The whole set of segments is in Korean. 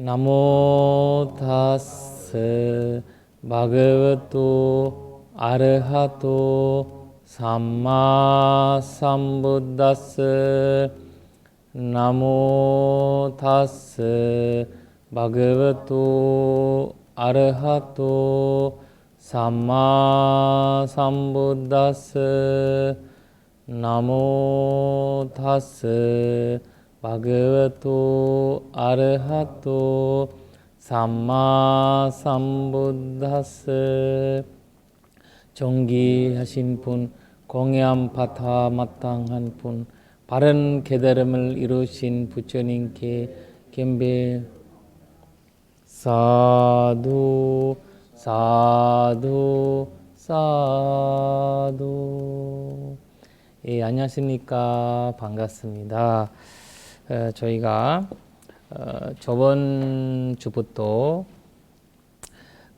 나모 타스 바그와토 아르하토 삼마 삼부다스 나모 타스 바그와토 아르하토 삼마 삼부다스 나모 타스 바그와토 아르하토 삼마 삼부다스. 정기하신 분, 공양 파타 마땅한 분, 바른 깨달음을 이루신 부처님께 경배. 사두 사두 사두. 예, 안녕하십니까. 반갑습니다. 저희가 저번 주부터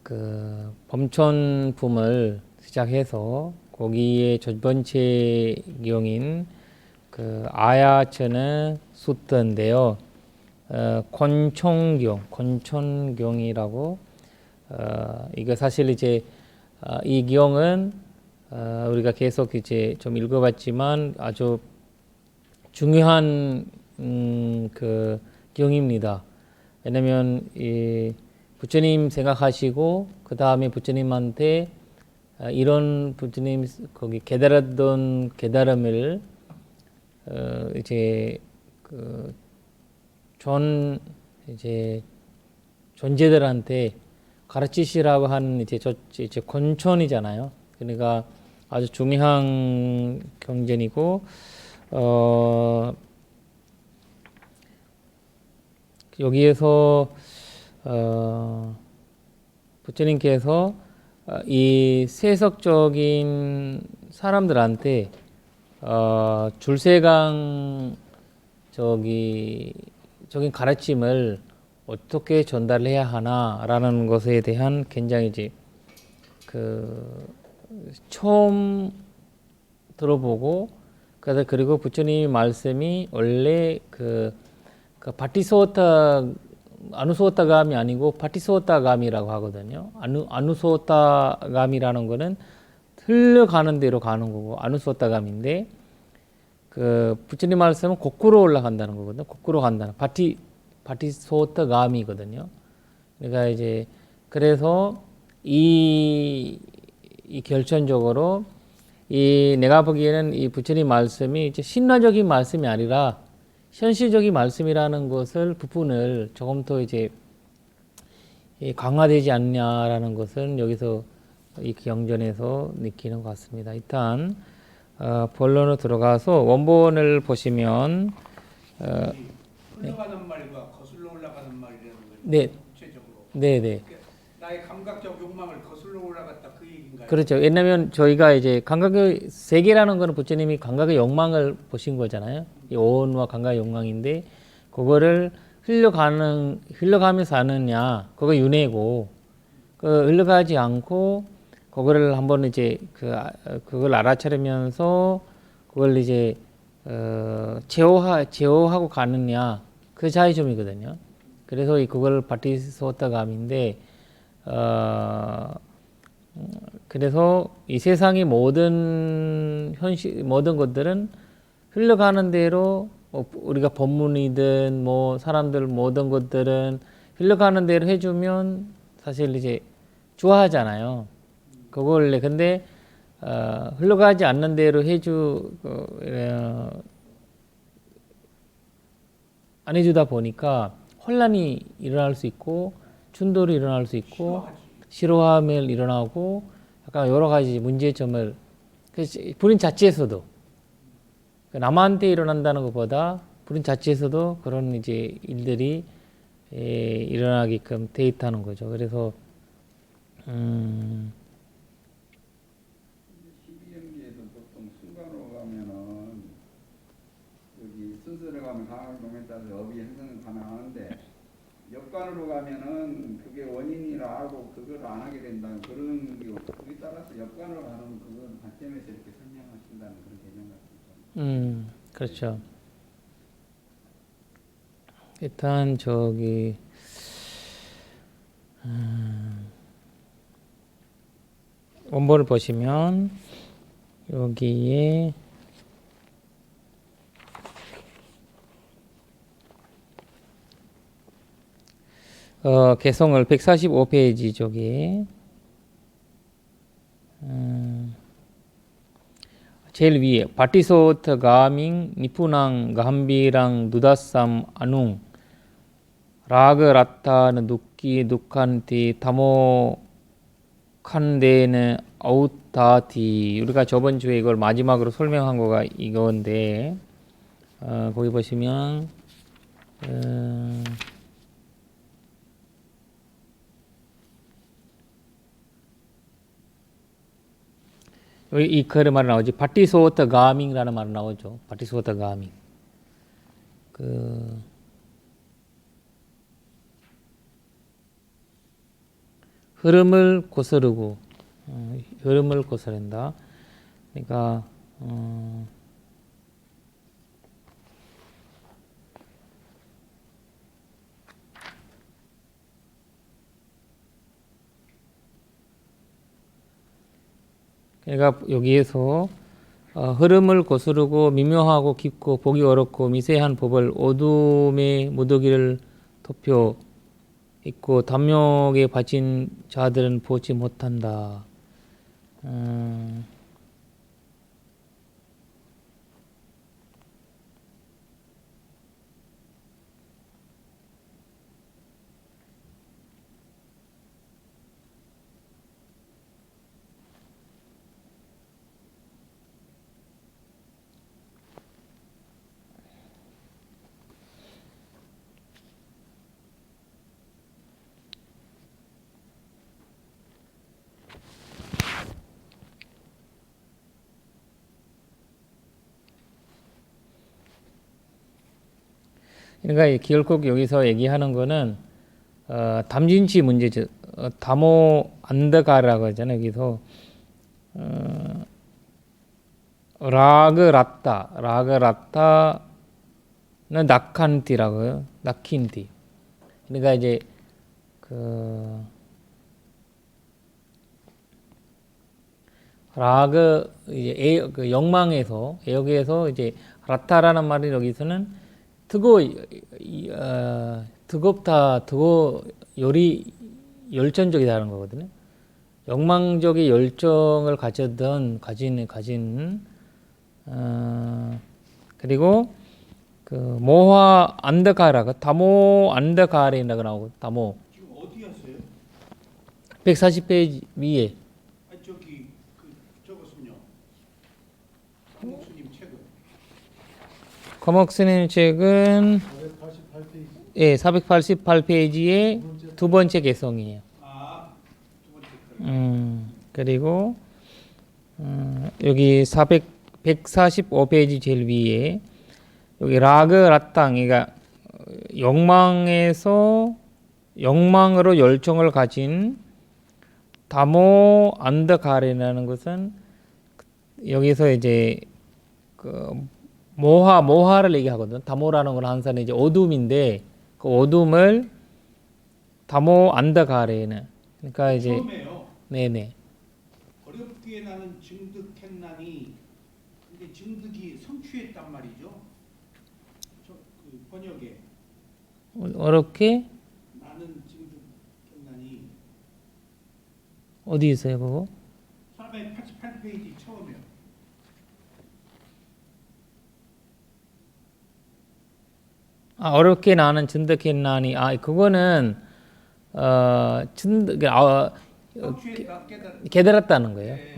그 범천품을 시작해서 거기에 첫 번째 경인 그 아야천의 수트인데요. 권총경이라고 이거 사실 이제 이 경은 우리가 계속 이제 좀 읽어봤지만 아주 중요한 그 경입니다. 왜냐면 이 부처님 생각하시고 그 다음에 부처님한테 이런 부처님 거기 깨달았던 깨달음을 이제 그 이제 존재들한테 가르치시라고 하는 이제 권천이잖아요. 그러니까 아주 중요한 경전이고 여기에서 부처님께서 이 세속적인 사람들한테 줄세강 적인 가르침을 어떻게 전달해야 하나라는 것에 대한 굉장히 이제 그 처음 들어보고 그리고 부처님의 말씀이 원래 그 아누소타감이 아니고 파티소타감이라고 하거든요. 아누소타감이라는 거는 흘러가는 대로 가는 거고 아누소타감인데 그 부처님 말씀은 거꾸로 올라간다는 거거든요. 거꾸로 간다는 파티소타감이거든요. 그러니까 이제 그래서 이 결정적으로 내가 보기에는 이 부처님 말씀이 이제 신화적인 말씀이 아니라 현실적인 말씀이라는 것을 부분을 조금 더 이제 강화되지 않냐라는 것은 여기서 이 경전에서 느끼는 것 같습니다. 일단 본론으로 들어가서 원본을 보시면 흘러가는 말과 거슬러 올라가는 말이라는 거죠. 네, 구체적으로. 네네. 나의 감각적 욕망을 거슬러 올라갔다 그 얘기인가요? 그렇죠. 왜냐하면 저희가 이제 감각의 세계라는 거는 부처님이 감각의 욕망을 보신 거잖아요. 이 오온과 감각의 욕망인데 그거를 흘러가면서 하느냐, 그거 윤회고, 흘러가지 않고 그거를 한번 이제 그걸 알아차리면서 그걸 이제 제어하고 가느냐, 그 차이점이거든요. 그래서 그걸 바티소타감인데 그래서 이 세상의 모든 것들은 흘러가는 대로 우리가 법문이든 뭐 사람들 모든 것들은 흘러가는 대로 해주면 사실 이제 좋아하잖아요. 그걸 근데 흘러가지 않는 대로 안 해주다 보니까 혼란이 일어날 수 있고 충돌이 일어날 수 있고 싫어함이 일어나고 약간 여러 가지 문제점을 본인 자체에서도 남한테 일어난다는 것보다 본인 자체에서도 그런 이제 일들이 일어나게끔 돼 있다는 거죠. 그래서 12연기에도 보통 순간으로 가면은 여기 순서로 가면 강한 놈에 따라서 업이 형성은 가능한데 역관으로 가면은 그게 원인이라 알고 그걸 안 하게 된다는 그런 게 그에 따라서 역관으로 가는 그건 관점에서 이렇게 설명하신다는 그런 개념 같습니다. 그렇죠. 일단 원본을 보시면 여기에 개성을 145페이지 쪽에 제일 위에 바티소트 가밍 니푸낭 가함비랑 누다삼 아웅 라그 라타는 누끼 누칸티 타모 칸데는 아우타티. 우리가 저번 주에 이걸 마지막으로 설명한 거가 이건데 거기 보시면 여기 이 글에 말이 나오지. 바티소트 가밍이라는 말이 나오죠. 바티소트 가밍. 흐름을 거스르고 흐름을 거스른다. 그러니까 여기에서 흐름을 거스르고 미묘하고 깊고 보기 어렵고 미세한 법을 어둠의 무더기를 덮여 있고 담력에 바친 자들은 보지 못한다. 그러니까 결국 여기서 얘기하는 거는 담진치 문제죠. 다모 안드가라고 하잖아요. 여기서 라그 라타는 낙칸티라고요. 낙킨티. 그러니까 이제 라그 이제 영망에서 여기에서 이제 라타라는 말이 여기서는 뜨겁다, 열이 열정적이다는 거거든요. 욕망적인 열정을 가진 그리고 모화 안드가라가 다모 안드가레라고 나오고 다모 지금 어디였어요? 140페이지 위에 저기 저것은요. 강목수님 책은 커먹스님 책은 488페이지. 예, 488페이지의 두 번째 개성이에요. 두 번째 그리고 여기 145페이지 제일 위에 여기 라그 라땅, 그러니까 욕망으로 열정을 가진 다모 안드가레라는 것은 여기서 이제 모하를 얘기하거든. 다모라는 건 항상 이제 어둠인데 그 어둠을 다모 안드가레는 그러니까 이제 처음에요. 네네. 어렵게 나는 증득했나니 근데 증득이 성취했단 말이죠. 그 번역에 어렵게 나는 증득했나니 어디 있어요 그거? 488페이지 처음이요. 어렵게 나는 증득했나니 그거는 증득 성취했다 깨달았다는 거예요. 네.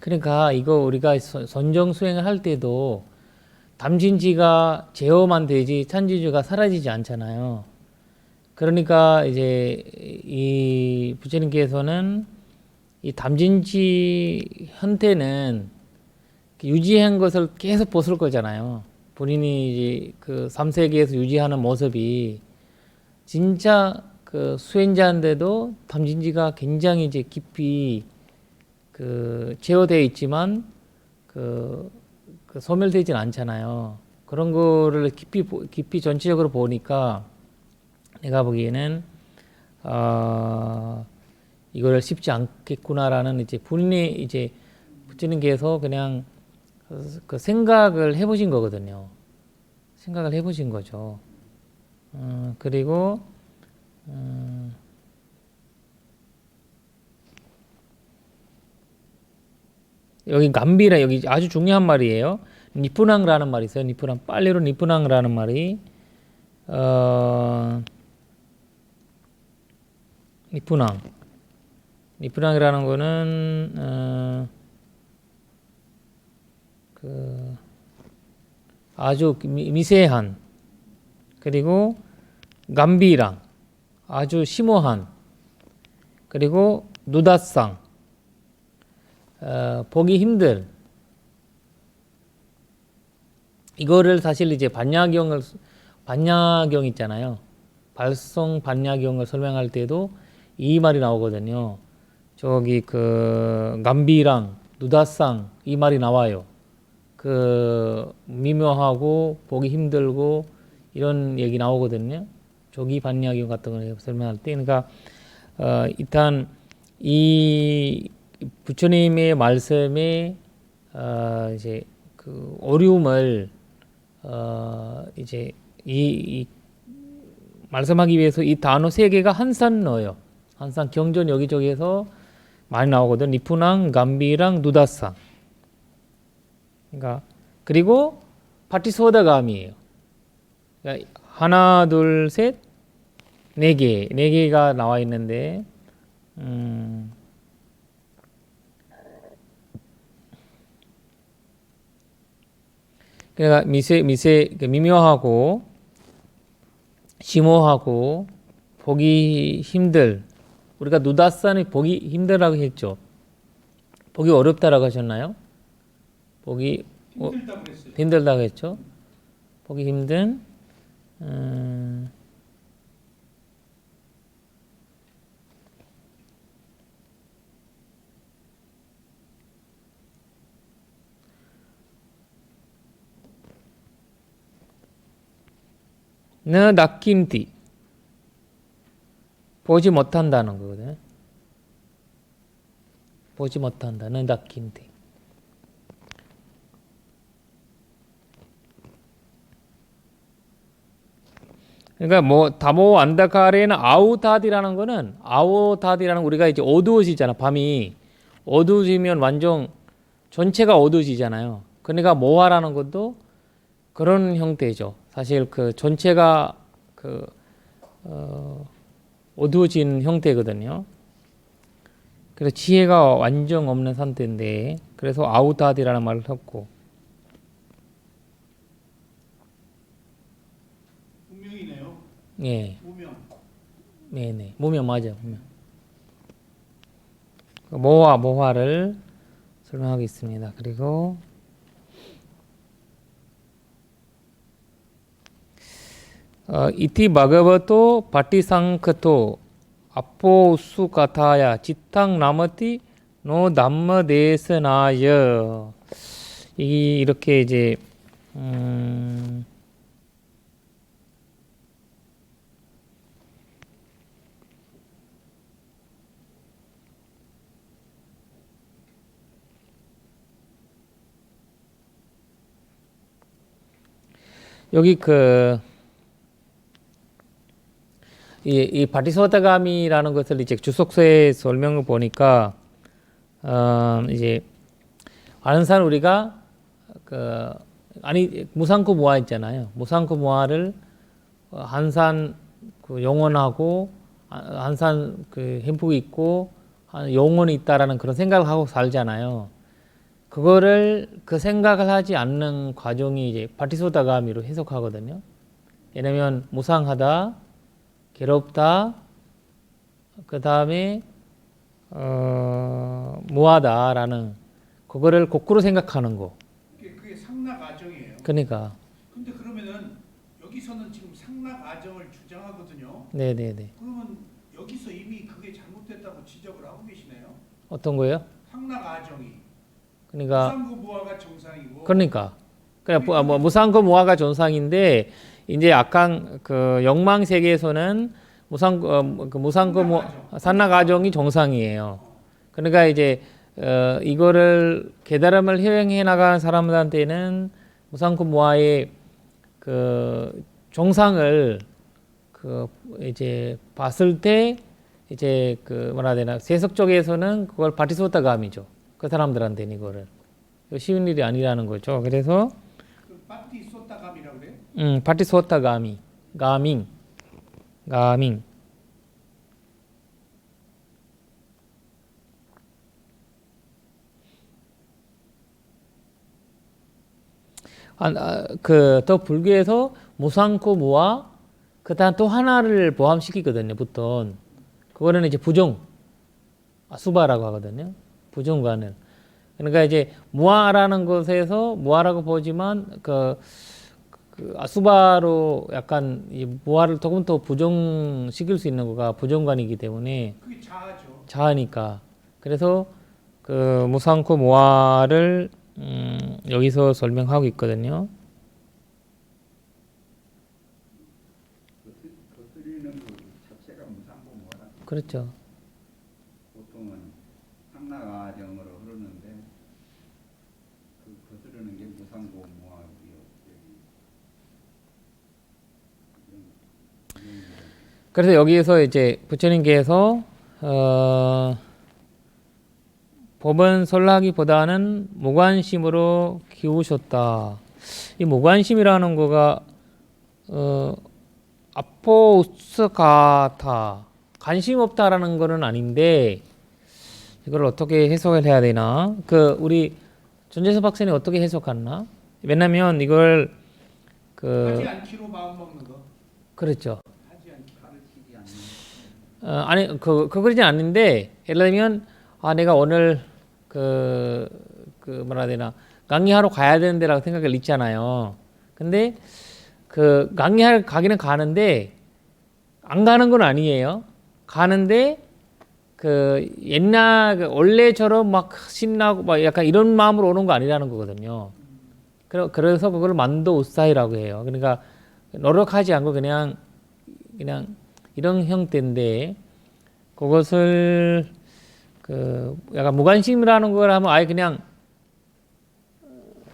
그러니까 이거 우리가 선정 수행을 할 때도 담진지가 제어만 되지 찬지주가 사라지지 않잖아요. 그러니까 이제 이 부처님께서는 이 담진지 현태는 유지한 것을 계속 보실 거잖아요. 본인이 이제 그 3세계에서 유지하는 모습이 진짜 그 수행자인데도 담진지가 굉장히 이제 깊이 그 제어되어 있지만 그 소멸되진 않잖아요. 그런 거를 깊이 전체적으로 보니까 내가 보기에는 이걸 쉽지 않겠구나라는 이제 본인이 이제 부처님께서 그냥 그 생각을 해보신 거거든요. 생각을 해보신 거죠. 그리고 여기 감비라 여기 아주 중요한 말이에요. 니푸낭라는 말이 있어요. 니푸낭 빨리로 니푸낭라는 말이 니푸낭이라는 거는 그 아주 미세한 그리고 감비랑 아주 심오한 그리고 누다상 보기 힘들 이거를 사실 이제 반야경 있잖아요. 발성 반야경을 설명할 때도 이 말이 나오거든요. 저기 그 감비랑 누다상 이 말이 나와요. 그 미묘하고 보기 힘들고 이런 얘기 나오거든요. 조기 반야경 같은 걸 설명할 때, 그러니까 일단 이 부처님의 말씀에 이제 그 어려움을 이제 이 말씀하기 위해서 이 단어 세 개가 한산 넣어요. 한산 경전 여기저기에서 많이 나오거든. 니푸낭, 감비랑 누다상. 그러니까 그리고 파티소다감이에요. 그러니까 하나, 둘, 셋, 네 개가 나와 있는데, 그러니까 미묘하고 심오하고 보기 힘들. 우리가 누다산이 보기 힘들다고 했죠. 보기 어렵다라고 하셨나요? 보기 힘들다고 그랬어요. 힘들다고 했죠. 보기 힘든 너 낚임띠 보지 못한다는 거거든. 보지 못한다. 너 낚임띠. 그러니까 뭐 다모 안다카레는 아우타디라는 거는 아우타디라는 우리가 이제 어두워지잖아. 밤이 어두워지면 완전 전체가 어두워지잖아요. 그러니까 모화라는 것도 그런 형태죠. 사실 그 전체가 그 어두워진 형태거든요. 그래서 지혜가 완전 없는 상태인데 그래서 아우타디라는 말을 썼고 무명이네요. 예, 무명. 네네 무명 맞아요. 무명. 모화를 설명하겠습니다. 그리고 이티 바가바토 파티상크토 아포수 가타야 지탕 나머티 노 담마데스나여 이렇게 이제 여기 이 바티소다감이라는 것을 이제 주석서의 설명을 보니까 이제 아는산 우리가 무상코 무아 있잖아요. 무상코 무아를 한산 그 영원하고 한산 그 행복이 있고 영원이 있다라는 그런 생각을 하고 살잖아요. 그 생각을 하지 않는 과정이 이제 바티소다가미로 해석하거든요. 왜냐면 무상하다, 괴롭다, 그 다음에 무하다라는 그거를 거꾸로 생각하는 거. 그게 상락 아정이에요. 그러니까. 근데 그러면은 여기서는 지금 상락 아정을 주장하거든요. 네네네. 그러면 여기서 이미 그게 잘못됐다고 지적을 하고 계시네요. 어떤 거예요? 상나가정이 그러니까 무상고무화가 정상이고 그냥 뭐 무상고 무화가 정상인데 이제 약간 그 영망 세계에서는 무상고 산나가정이 정상이에요. 그러니까 이제 이거를 깨달음을 효행해 나가는 사람들한테는 무상고 무화의 그 정상을 그 이제 봤을 때 이제 그 뭐라 해야 되나 세속 쪽에서는 그걸 바티소타감이죠. 그 사람들한테는 이거를 쉬운 일이 아니라는 거죠. 그래서 그 빠띠 쏟다감이라고 그래? 바티소타가밍. 더 불교에서 무상코 무와 그다음 또 하나를 포함시키거든요. 보통 그거는 이제 부정 수바라고 하거든요. 부정관을. 그러니까 이제 무아라는 것에서 무아라고 보지만 그 아수바로 약간 이 무아를 조금 더 부정시킬 수 있는 거가 부정관이기 때문에 그게 자아죠. 자하니까 그래서 그 무상코 무아를 여기서 설명하고 있거든요. 거스리는 그 자체가 무상고무화라. 그렇죠. 보통은 상나가정으로 흐르는데 그 거스르는 게 무상고무화고요. 그래서 여기에서 이제 부처님께서 법은 설하기보다는 무관심으로 키우셨다. 이 무관심이라는 거가 아포우스가타 관심 없다라는 거는 아닌데 이걸 어떻게 해석을 해야 되나? 그 우리 전재섭 박사님 어떻게 해석했나? 왜냐면 이걸 하지 않기로 마음 먹는 거. 그렇죠. 하지 않기. 가르치지 않는. 아니 그러지 않는데 예를 들면 내가 오늘 그 뭐라 해야 되나 강의하러 가야 되는 데라고 생각을 있잖아요. 근데 그 강의할 가기는 가는데 안 가는 건 아니에요. 가는데 그 옛날 원래처럼 막 신나고 막 약간 이런 마음으로 오는 거 아니라는 거거든요. 그래서 그걸 만도 우사이라고 해요. 그러니까 노력하지 않고 그냥 이런 형태인데 그것을 그 약간 무관심이라는 걸 하면 아예 그냥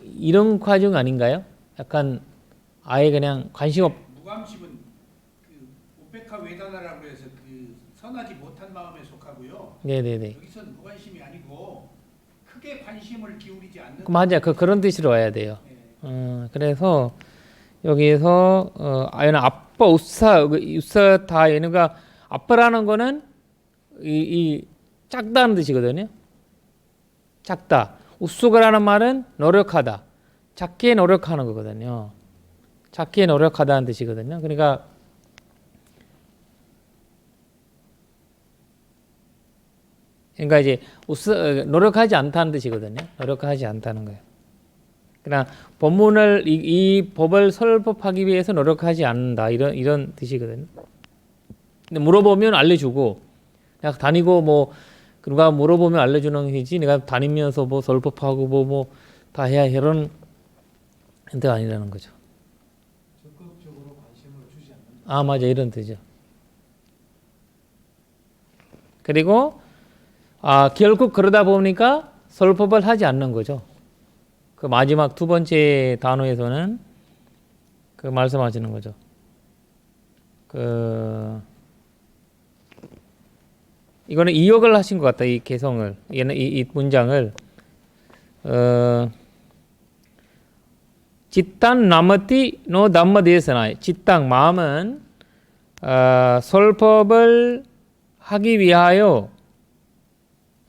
이런 과정 아닌가요? 약간 아예 그냥 관심 없. 무관심은 그 오페카 웨다나라고 해서 그 선하지 못한 마음에 속하고요. 네네네. 여기서는 무관심이 아니고 크게 관심을 기울이지 않는. 맞아요. 그런 뜻으로 와야 돼요. 네. 그래서 여기에서 아예는 아빠 우사다 얘네가 아빠라는 거는 이 작다는 뜻이거든요. 작다. 우수가라는 말은 노력하다. 작게 노력하는 거거든요. 작게 노력하다는 뜻이거든요. 그러니까 이제 노력하지 않다는 뜻이거든요. 노력하지 않다는 거예요. 그냥 법문을 이 법을 설법하기 위해서 노력하지 않는다 이런 뜻이거든요. 근데 물어보면 알려주고 그냥 다니고 뭐 누가 물어보면 알려주는 거지 내가 다니면서 뭐 설법하고 뭐 다 해야 이런 뜻 아니라는 거죠. 적극적으로 관심을 주지 않는다. 맞아 이런 뜻이죠. 그리고 결국 그러다 보니까 설법을 하지 않는 거죠. 그 마지막 두 번째 단어에서는 그 말씀하시는 거죠. 이거는 이역을 하신 것 같다. 이 개성을 이 문장을จิตtăng 나머티 노 담마데스나จิตtăng 마음은 설법을 하기 위하여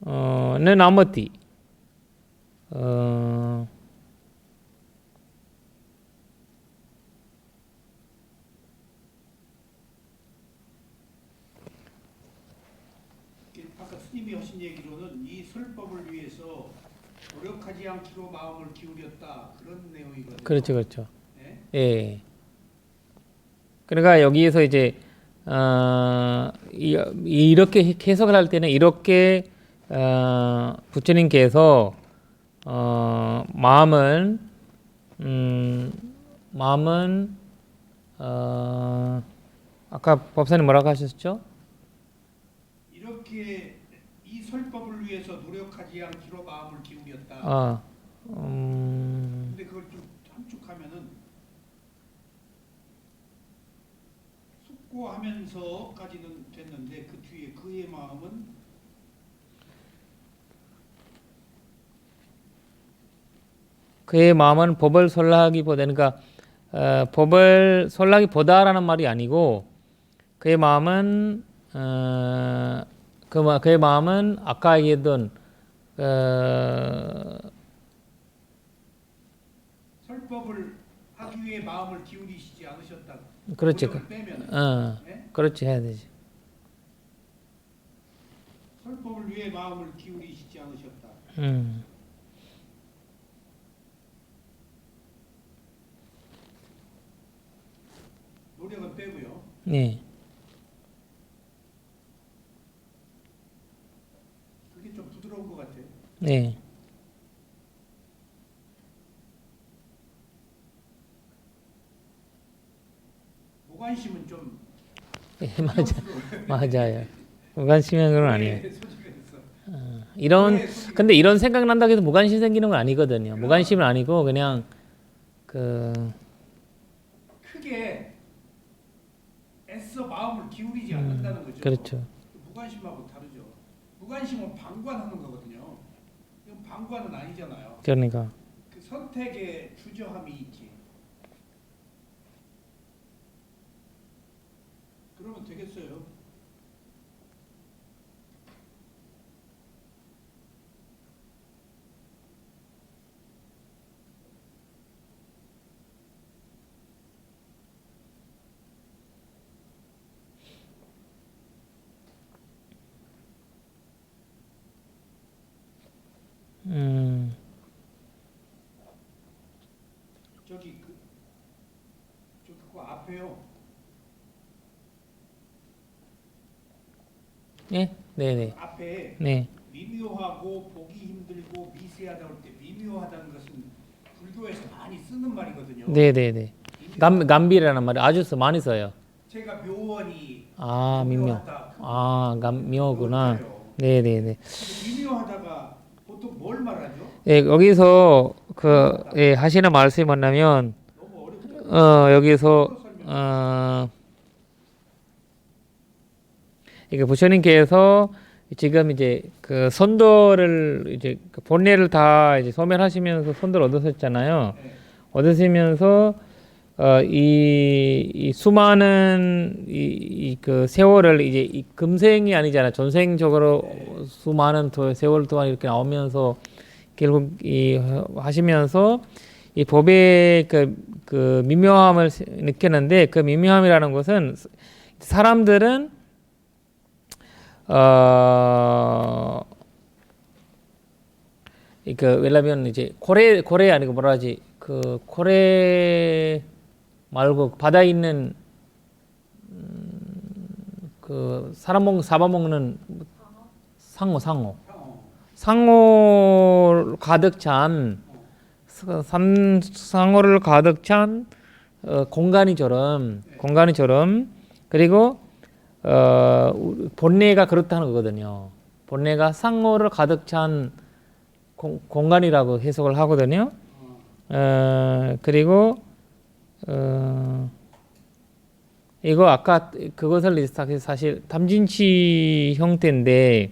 는 나머티 아까 스님이 하신 얘기로는 이 설법을 위해서 노력하지 않기로 마음을 기울였다 그런 내용이거든요. 그렇죠. 네? 예. 그러니까 여기에서 이제 이렇게 해석을 할 때는 이렇게 부처님께서 마음은 아까 법사님 뭐라고 하셨죠? 이렇게 이 설법을 위해서 노력하지 않기로 마음을 기울였다. 아, 근데 그걸 좀 함축하면은 숙고하면서까지는 됐는데 그 뒤에 그의 마음은 그의 마음은 법을 설라하기보다는 그러니까 법을 설라기보다라는 말이 아니고 그의 마음은 그의 마음은 아까 얘기했던 설법을 하기 위해 마음을 기울이시지 않으셨다. 그렇지. 노력을 빼면 네? 그렇지 해야 되지. 설법을 위해 마음을 기울이시지 않으셨다. 노력은 빼고요. 네. 그게 좀 부드러운 것 같아요. 네. 무관심은 좀 네, 맞아요. 무관심한 건 아니에요. 소중해서. 이런 근데 이런 생각 난다고 해서 무관심 생기는 건 아니거든요. 무관심은 아니고 그냥 크게 애써 마음을 기울이지 않는다는 거죠. 그렇죠. 무관심하고 다르죠. 무관심은 방관하는 거거든요. 이건 방관은 아니잖아요. 그러니까 그 선택에 주저함이 있지. 그러면 되겠어요. 저기 그 앞에요. 네, 네, 네, 앞에 네, 미묘하고 보기 힘들고 미세하다 할 때 미묘하다는 것은 불교에서 많이 쓰는 말이거든요. 네, 네, 네. 감비라는 말이 아주 많이 써요. 제가 묘원이 아, 미묘. 미묘하다. 묘구나. 그거예요. 네, 네, 네. 미묘하다가 보통 뭘 말하죠? 예, 여기서 하시는 말씀이 뭐냐면 너무 어렵죠. 여기서 이게 부처님께서 지금 이제 그 선도를 이제 그 본래를 다 이제 소멸하시면서 선도를 얻으셨잖아요. 네. 얻으시면서 이 수많은 그 세월을 이제 이 금생이 아니잖아. 전생적으로 수많은 세월 동안 이렇게 나오면서 결국 하시면서 이 법의 그 미묘함을 느꼈는데 그 미묘함이라는 것은 사람들은 왜냐면 이제 고래 아니고 뭐라 하지 그 고래 말고 바다에 있는 그 잡아먹는 상어 가득 찬 상어를 가득 찬 공간이처럼 그리고 본래가 그렇다는 거거든요. 본래가 상어를 가득 찬 공간이라고 해석을 하거든요. 그리고 이거 아까 그것을 사실 탐진치 형태인데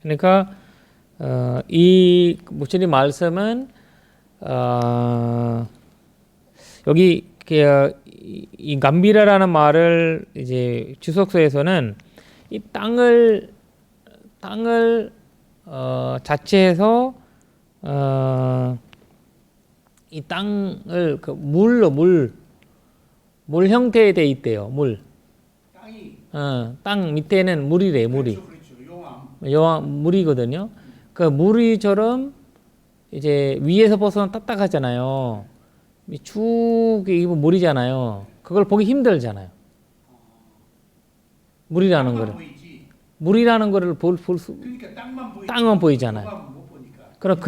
그러니까 이 부처님 말씀은 여기 이 감비라라는 말을 이제 주석서에서는 이 땅을 자체에서 이 땅을 그 물 형태에 돼 있대요. 물. 땅이 땅 밑에는 물이래. 물이. 그렇죠. 용암 물이거든요. 그 물이처럼 이제 위에서 보서는 딱딱하잖아요. 쭉 이거 물이잖아요. 그걸 보기 힘들잖아요. 물이라는 땅만 거를. 보이지. 물이라는 거를 볼수 그러니까 땅만 보이지. 땅만 보이잖아요. 조각은 못 보니까. 그럼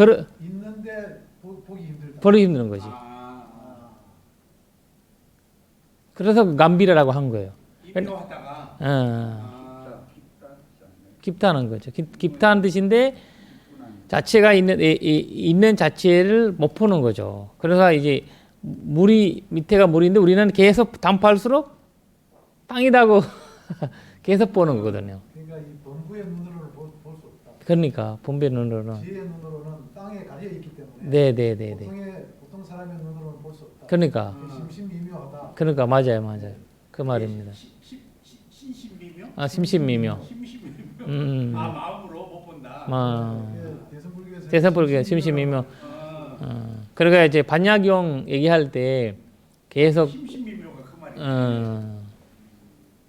있는데 보기 힘들다. 보기 힘든 거지. 그래서 감비라라고 한 거예요. 임묘하다가. 깊다는 거죠. 깊다는 뜻인데 자체가 있는 자체를 못 보는 거죠. 그래서 이제 물이 밑에가 물인데 우리는 계속 담파할수록 땅이다고 계속 보는 거거든요. 그러니까 이 본부의 눈으로는 볼 수 없다. 그러니까 본배 눈으로는. 지혜의 눈으로는 땅에 가려 있기 때문에. 네네네네. 보통 사람의 눈으로는 볼 수 없다. 그러니까. 심심미묘하다. 그러니까 맞아요. 그 말입니다. 신신미묘? 심신미묘. 심신미묘. 마음으로 못 본다. 대선불교에서 심신미묘. 그러니까 이제 반야경 얘기할 때 계속 심신미묘가 그 말이에요.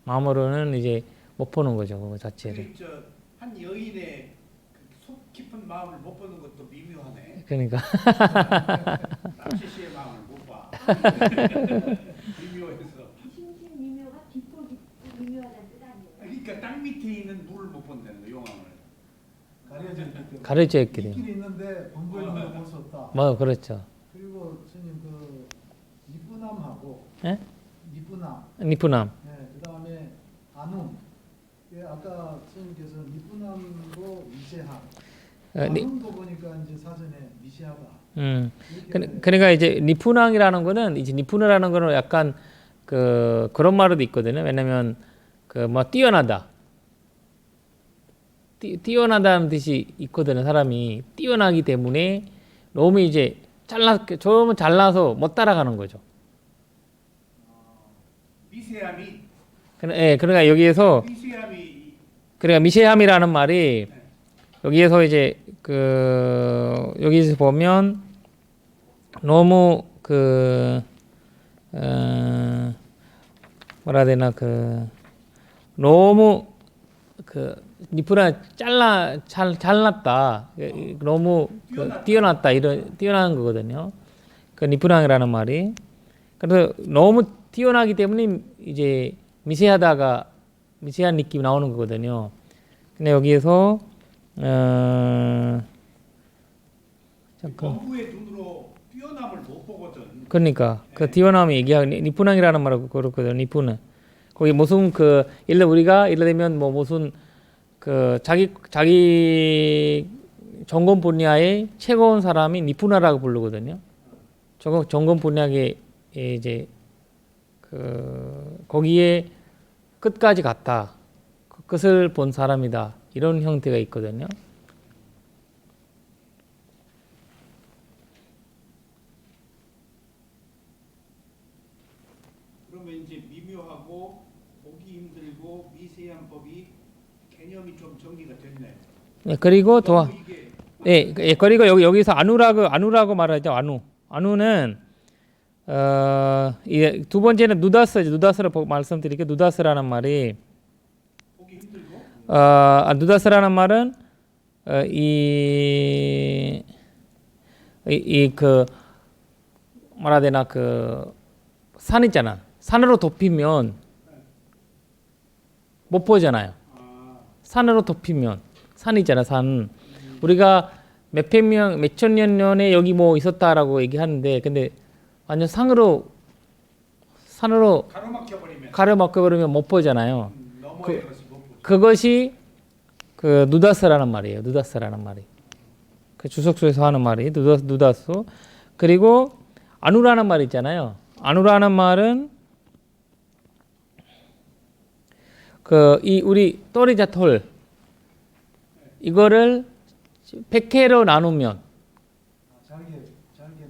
마음으로는 이제 못 보는 거죠, 그거 자체를. 한 여인의 속 깊은 마음을 못 보는 것도 미묘하네. 그러니까. 남씨의 마음을 못 봐. 미묘해서. 심신미묘가 깊고 미묘하다는 뜻 아니에요? 그러니까 땅 밑에 있는 물을 못 본다는 거, 용암을. 가려져 있기 때문에. 가려져 있게 돼요. 있긴 있는데 본부의 눈으로 볼 수 없다. 뭐 그렇죠. 그리고 스님 그 니쁘남하고 예? 니쁘남. 니푸남. 네, 그다음에 안움. 예, 아까 스님께서 니쁘남도 미세함. 안움도 보니까 이제 사전에 미세하다. 그러니까 이제 니푸낭이라는 거는 이제 니푸나라는 거는 약간 그런 말도 있거든요. 왜냐면 그 뭐 뛰어나다. 뛰어나다는 뜻이 있거든요. 사람이 뛰어나기 때문에 너무 이제 너무 잘나서 못 따라가는 거죠. 미세함이. 그러니까 여기에서 미세함이. 그러니까 미세함이라는 말이 여기에서 이제 여기서 보면 너무 뭐라 해야 되나 너무 니프라 잘났다. 너무 뛰어났다. 뛰어난 거거든요. 그 니프랑이라는 말이. 그래서 너무 뛰어나기 때문에 이제 미세한 느낌이 나오는 거거든요. 근데 여기에서 본부의 눈으로 뛰어남을 못 보거든. 그러니까 그 뛰어남이 얘기하고 니푸낭이라는 말하고 그렇거든요. 니푸는 거기 무슨 우리가 예를 들면 뭐 무슨 자기 전공 분야의 최고인 사람이 니푸나라고 부르거든요. 전공 분야에 이제 거기에 끝까지 갔다. 그 끝을 본 사람이다. 이런 형태가 있거든요. 그러면 이제 미묘하고 보기 힘들고 미세한 법이 개념이 좀 정리가 됐네. 네, 그리고 그리고 여기서 안우라고 말하죠. 안우는 두 번째는 누다스를 말씀드릴게요. 누다스라는 말이 보기 힘들고. 누다스라는 말은 뭐라 되나 산 있잖아. 산으로 덮이면 못 보잖아요. 산으로 덮이면 산 있잖아. 산 우리가 몇천 년 전에 여기 뭐 있었다라고 얘기하는데 근데 완전 산으로 가로막혀버리면 못 보잖아요. 그것이 누다스라는 말이에요. 누다스라는 말이. 그 주석수에서 하는 말이 누다스. 그리고 아누라는 말 있잖아요. 아누라는 말은 우리 또리자톨 이거를 100개로 나누면 잘게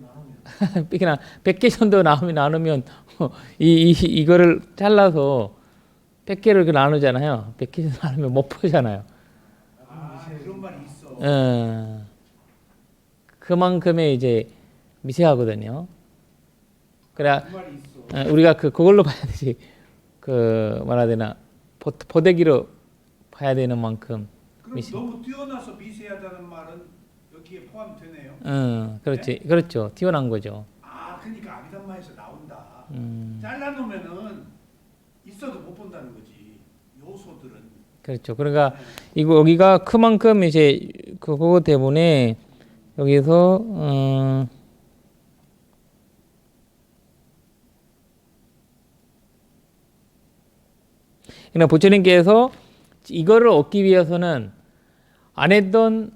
나누면 100개 정도 나누면 이거를 잘라서 100개를 이렇게 나누잖아요. 100개 나누면 못 보잖아요. 그런 말이 있어. 그만큼의 이제 미세하거든요. 그래 그 말이 있어. 우리가 그걸로 봐야 되지. 뭐라 해야 되나 포대기로 봐야 되는 만큼. 그럼 너무 뛰어나서 미세하다는 말은 여기에 포함되네요. 그렇지. 그렇죠. 튀어나온 거죠. 그러니까 아비담마에서 나온다. 잘라놓으면은 그렇죠. 그러니까 이거 여기가 그만큼 이제 그거 때문에 여기서 그러니까 부처님께서 이거를 얻기 위해서는 안 했던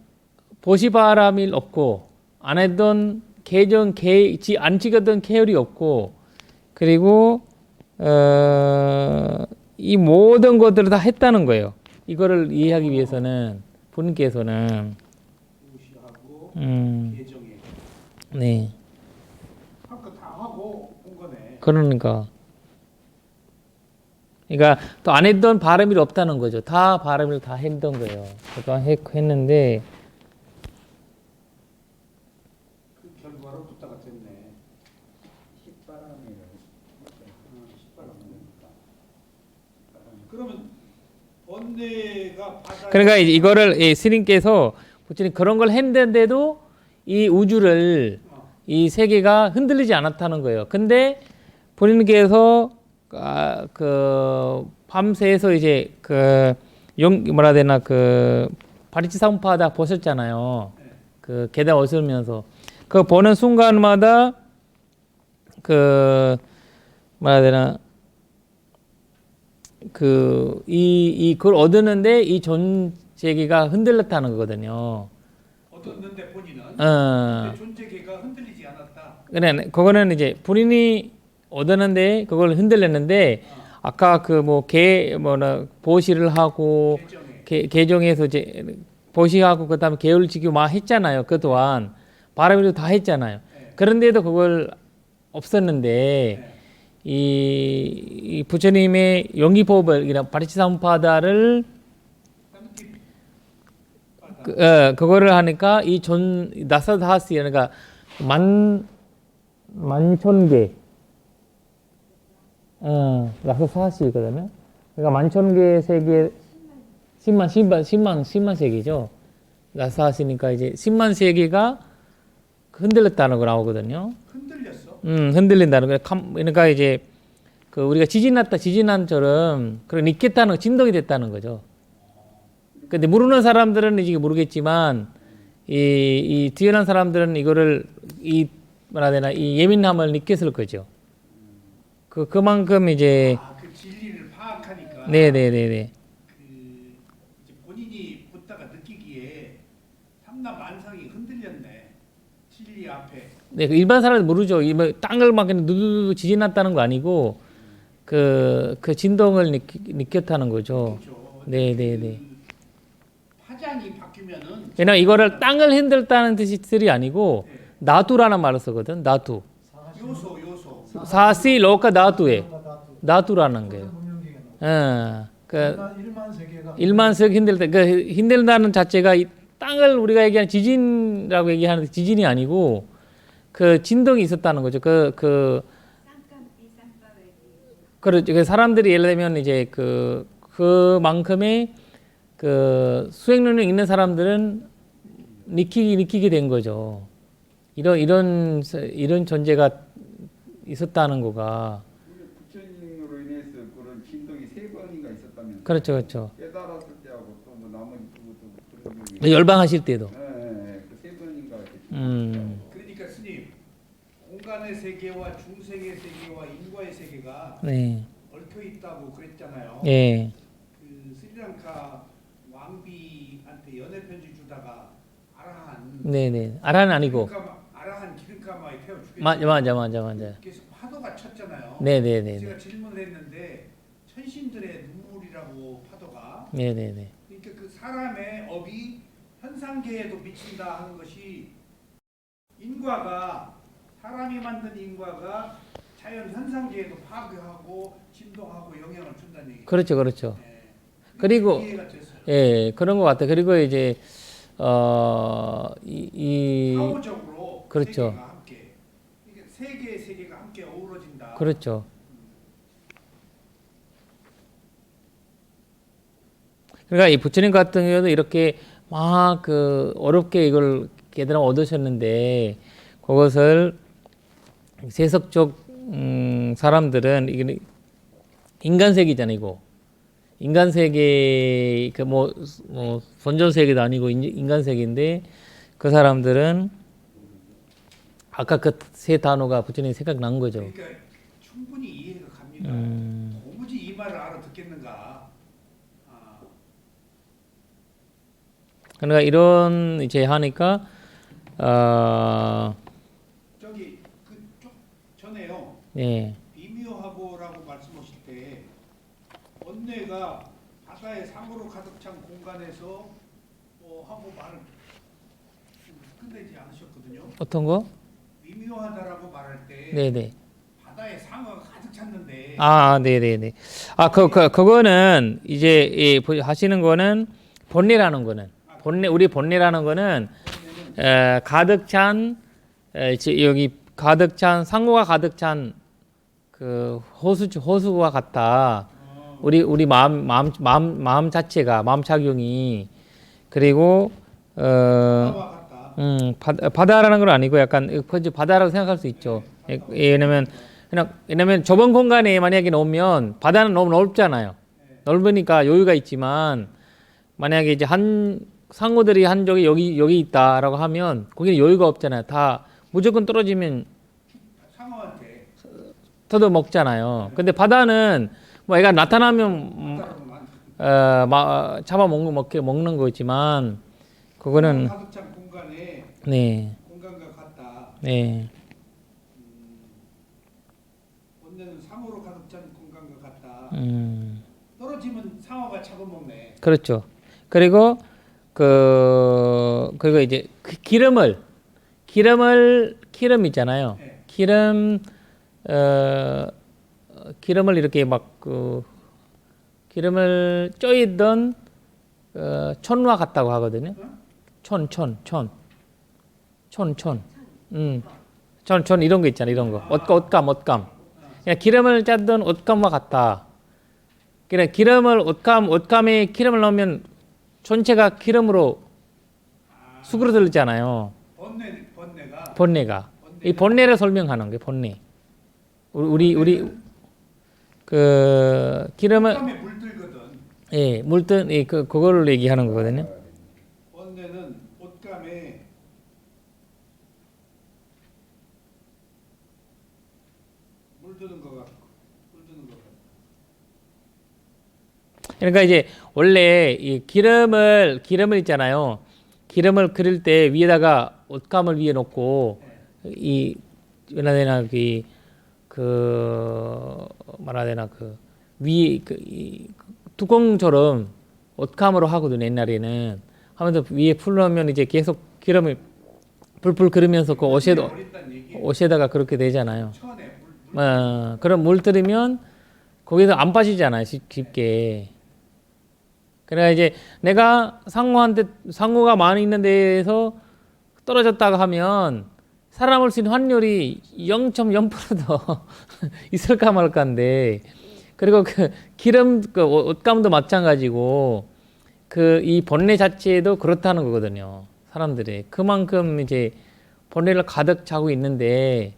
보시바람일 없고 안 했던 안 찍었던 계열이 없고 그리고 이 모든 것들을 다 했다는 거예요. 이거를 이해하기 위해서는 본인께서는 무시하고 네. 예정에 할 거 다 하고 온 거네. 그러니까 또 안 했던 바람이 없다는 거죠. 다 바람을 다 했던 거예요. 그러니까 했는데 그 결과로 붙다가 됐네. 십바람이에요. 그러면 번뇌가 바다. 그러니까 이거를 스님께서 부처님 그런 걸 했는데도 이 우주를 이 세계가 흔들리지 않았다는 거예요. 근데 본인께서 그 밤새서 이제 뭐라 해야 되나 바리치상파다 보셨잖아요. 그 계단 오시면서 그 보는 순간마다 뭐라 해야 되나 그걸 얻었는데 이 전 세계가 흔들렸다는 거거든요. 얻었는데 본인은 근데 존재계가 흔들리지 않았다. 그래, 그거는 이제 본인이 얻었는데 그걸 흔들렸는데 아까 보시를 하고 개정해서 이제 보시하고 그다음에 계율 지키고 막 했잖아요. 그 동안 바람이도 다 했잖아요. 그런데도 그걸 없었는데 이 부처님의 용기법을 바리치상파다를 그거를 하니까 이 나사다하시 그러니까 만천개 나사다하시거든요. 그러니까 만천개 세계 10만 세계죠. 나사다하시니까 이제 10만 세계가 흔들렸다는 거 나오거든요. 흔들렸어? 흔들린다는 거예요. 그러니까 이제 우리가 지진난처럼 그런 있겠다는 진동이 됐다는 거죠. 근데 모르는 사람들은 이제 모르겠지만 이 뛰어난 사람들은 이거를 뭐라 해야 되나 이 예민함을 느꼈을 거죠. 그만큼 이제 그 진리를 파악하니까. 네네네네. 이제 본인이 보다가 느끼기에 삼남 만상이 흔들렸네. 진리 앞에. 네, 일반 사람은 모르죠. 땅을 막 그냥 누르르 지진 났다는 거 아니고 그 진동을 느꼈다는 거죠. 그렇죠. 네네네. 파장이 바뀌면은. 왜냐면 이거를 땅을 흔들다는 뜻이 아니고 나두라는 말을 쓰거든. 나두. 요소. 사시 로카 나두에 나두라는 거예요. 일만 세계 흔들 때 흔들다는 자체가 이 땅을 우리가 얘기하는 지진이라고 얘기하는데 지진이 아니고 그 진동이 있었다는 거죠. 그렇죠. 사람들이 예를 들면 이제 그만큼의 수행 능력 있는 사람들은 느끼게 된 거죠. 이런 존재가 있었다는 거가. 부처님으로 인해서 그런 진동이 3번인가 있었다면. 그렇죠. 깨달았을 때하고 또 뭐 나머지 그런 게. 열방하실 때도. 그 3번인가. 그러니까 스님 공간의 세계와 중생의 세계와 인과의 세계가 네. 얽혀 있다고 그랬잖아요. 예. 그 스리랑카 왕비한테 연애 편지 주다가 아라한. 네네. 아라는 아니고. 아라한 기름가마에 태워 죽였죠. 맞아. 그래서 파도가 쳤잖아요. 네네네. 제가 질문을 했는데 천신들의 눈물이라고 파도가. 네네네. 그러니까 그 사람의 업이 현상계에도 미친다 하는 것이 인과가 사람이 만든 인과가 자연 현상계에도 파괴하고 진동하고 영향을 준다는 얘기죠. 그렇죠. 네. 그리고 이해가 됐어요. 그런 것 같아요. 그리고 이제 사후적으로 그렇죠. 세계가 함께 이게 세 개의 세계가 함께 어우러진다. 그렇죠. 그러니까 이 부처님 같은 경우도 이렇게 막 어렵게 이걸 깨달아 얻으셨는데 그것을 세속적 사람들은 이게 인간세계잖아요. 인간 세계 그뭐 본전 세계도 아니고 인간 세계인데 그 사람들은 아까 그 세 단어가 부처님 생각난 거죠. 그러니까 충분히 이해가 갑니다. 도무지 이 말을 알아듣겠는가. 아, 그러니까 이런 이제 하니까 저기 그쪽 전에요. 네. 비묘하고라고 말씀하실 때 원뇌가 바다의 상으로 가득 찬 공간에서 하고 말을 끝내지 않으셨거든요. 어떤 거? 미묘하다라고 말할 때 네네. 바다에 상어가 가득 찼는데 네네네. 그거는 이제 하시는 거는 본래라는 거는 우리 본래라는 거는 가득 찬 여기 가득 찬 상고가 가득 찬 그 호수와 같다. 우리 마음 자체가 마음 작용이 그리고 바다와 같다. 바다라는 건 아니고 약간 바다라고 생각할 수 있죠. 왜냐면 좁은 공간에 만약에 놓으면 바다는 너무 넓잖아요. 넓으니까 여유가 있지만 만약에 이제 한 상어들이 한쪽에 여기 있다라고 하면 거기는 여유가 없잖아요. 다 무조건 떨어지면 상어한테 터도 먹잖아요. 근데 바다는 뭐 애가 나타나면 잡아 먹는 거지만 그거는 가득 찬 공간에 네. 공간과 같다. 네. 원래는 상어로 가득 찬 공간과 같다. 떨어지면 상어가 잡아먹네. 그렇죠. 그리고 그리고 이제 기름 있잖아요. 네. 기름을 이렇게 기름을 쪄있던 촌과 같다고 하거든요. 촌. 촌 이런 거 있잖아요. 이런 거. 옷감. 그냥 기름을 짰던 옷감과 같다. 그래 옷감에 기름을 넣으면 전체가 기름으로 수그러들잖아요. 번뇌가 이 번뇌를 설명하는 게 번뇌. 우리 그 기름을 옷감에 물들거든. 물든 그거를 얘기하는 거거든요. 원래는 옷감에 물드는 것 같고. 그러니까 이제 원래 이 기름을 있잖아요. 기름을 그릴 때 위에다가 옷감을 위에 놓고 이 뭐라되나 말하되나 위에 이 뚜껑처럼 옷감으로 하거든요. 옛날에는 하면서 위에 풀 넣으면 이제 계속 기름을 불 끓으면서 그 옷에다가 그렇게 되잖아요. 그럼 물 들이면 거기서 안 빠지잖아요. 쉽게. 그래야 이제 내가 상어가 많이 있는 데에서 떨어졌다가 하면 살아남을 수 있는 확률이 0.0%도 있을까 말까인데, 그리고 그 기름 옷감도 마찬가지고 이 번뇌 자체도 그렇다는 거거든요. 사람들이 그만큼 이제 번뇌를 가득 차고 있는데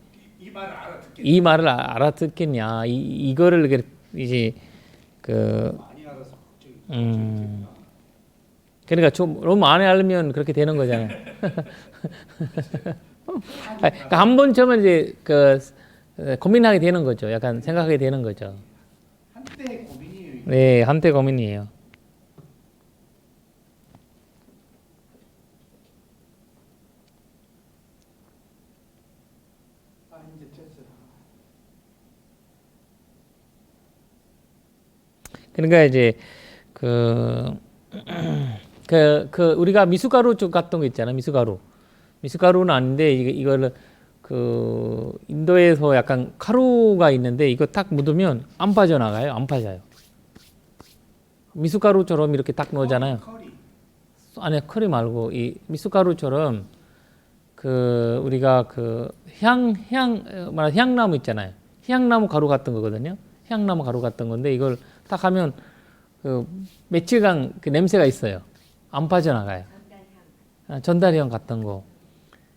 이 말을 알아듣겠냐? 이거를 이제 많이 알아서 그러니까 좀 너무 많이 알면 그렇게 되는 거잖아요. 그러니까 한 번쯤은 이제 고민하게 되는 거죠. 약간 생각하게 되는 거죠. 한때 고민이에요. 네, 한때 고민이에요. 이제 됐어요. 그러니까 이제 우리가 미숫가루 쪽 같은 거 있잖아. 미숫가루는 아닌데 이거를 인도에서 약간 가루가 있는데 이거 딱 묻으면 안 빠져나가요. 안 빠져요. 미숫가루처럼 이렇게 딱 넣잖아요. 아니 커리 말고 이 미숫가루처럼 우리가 향나무 있잖아요. 향나무 가루 같은 거거든요. 향나무 가루 같은 건데 이걸 딱 하면 며칠간 냄새가 있어요. 안 빠져나가요. 전달형 같은 거.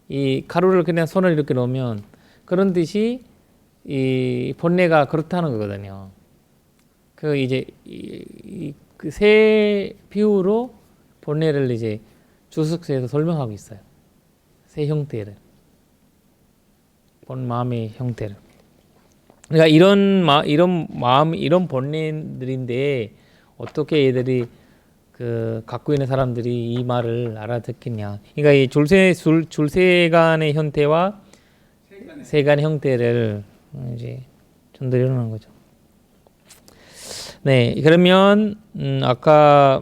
이 가루를 그냥 손을 이렇게 넣으면 그런 듯이 이 번뇌가 그렇다는 거거든요. 그 이제 그새 비유로 본래를 이제 주석서에서 설명하고 있어요. 새 형태를, 본 마음의 형태를. 그러니까 이런 마음, 이런 본래들인데 어떻게 얘들이 그 갖고 있는 사람들이 이 말을 알아듣겠냐. 그러니까 이 줄세간의 형태와 세간의 형태를 이제 전달하는 거죠. 네, 그러면 아까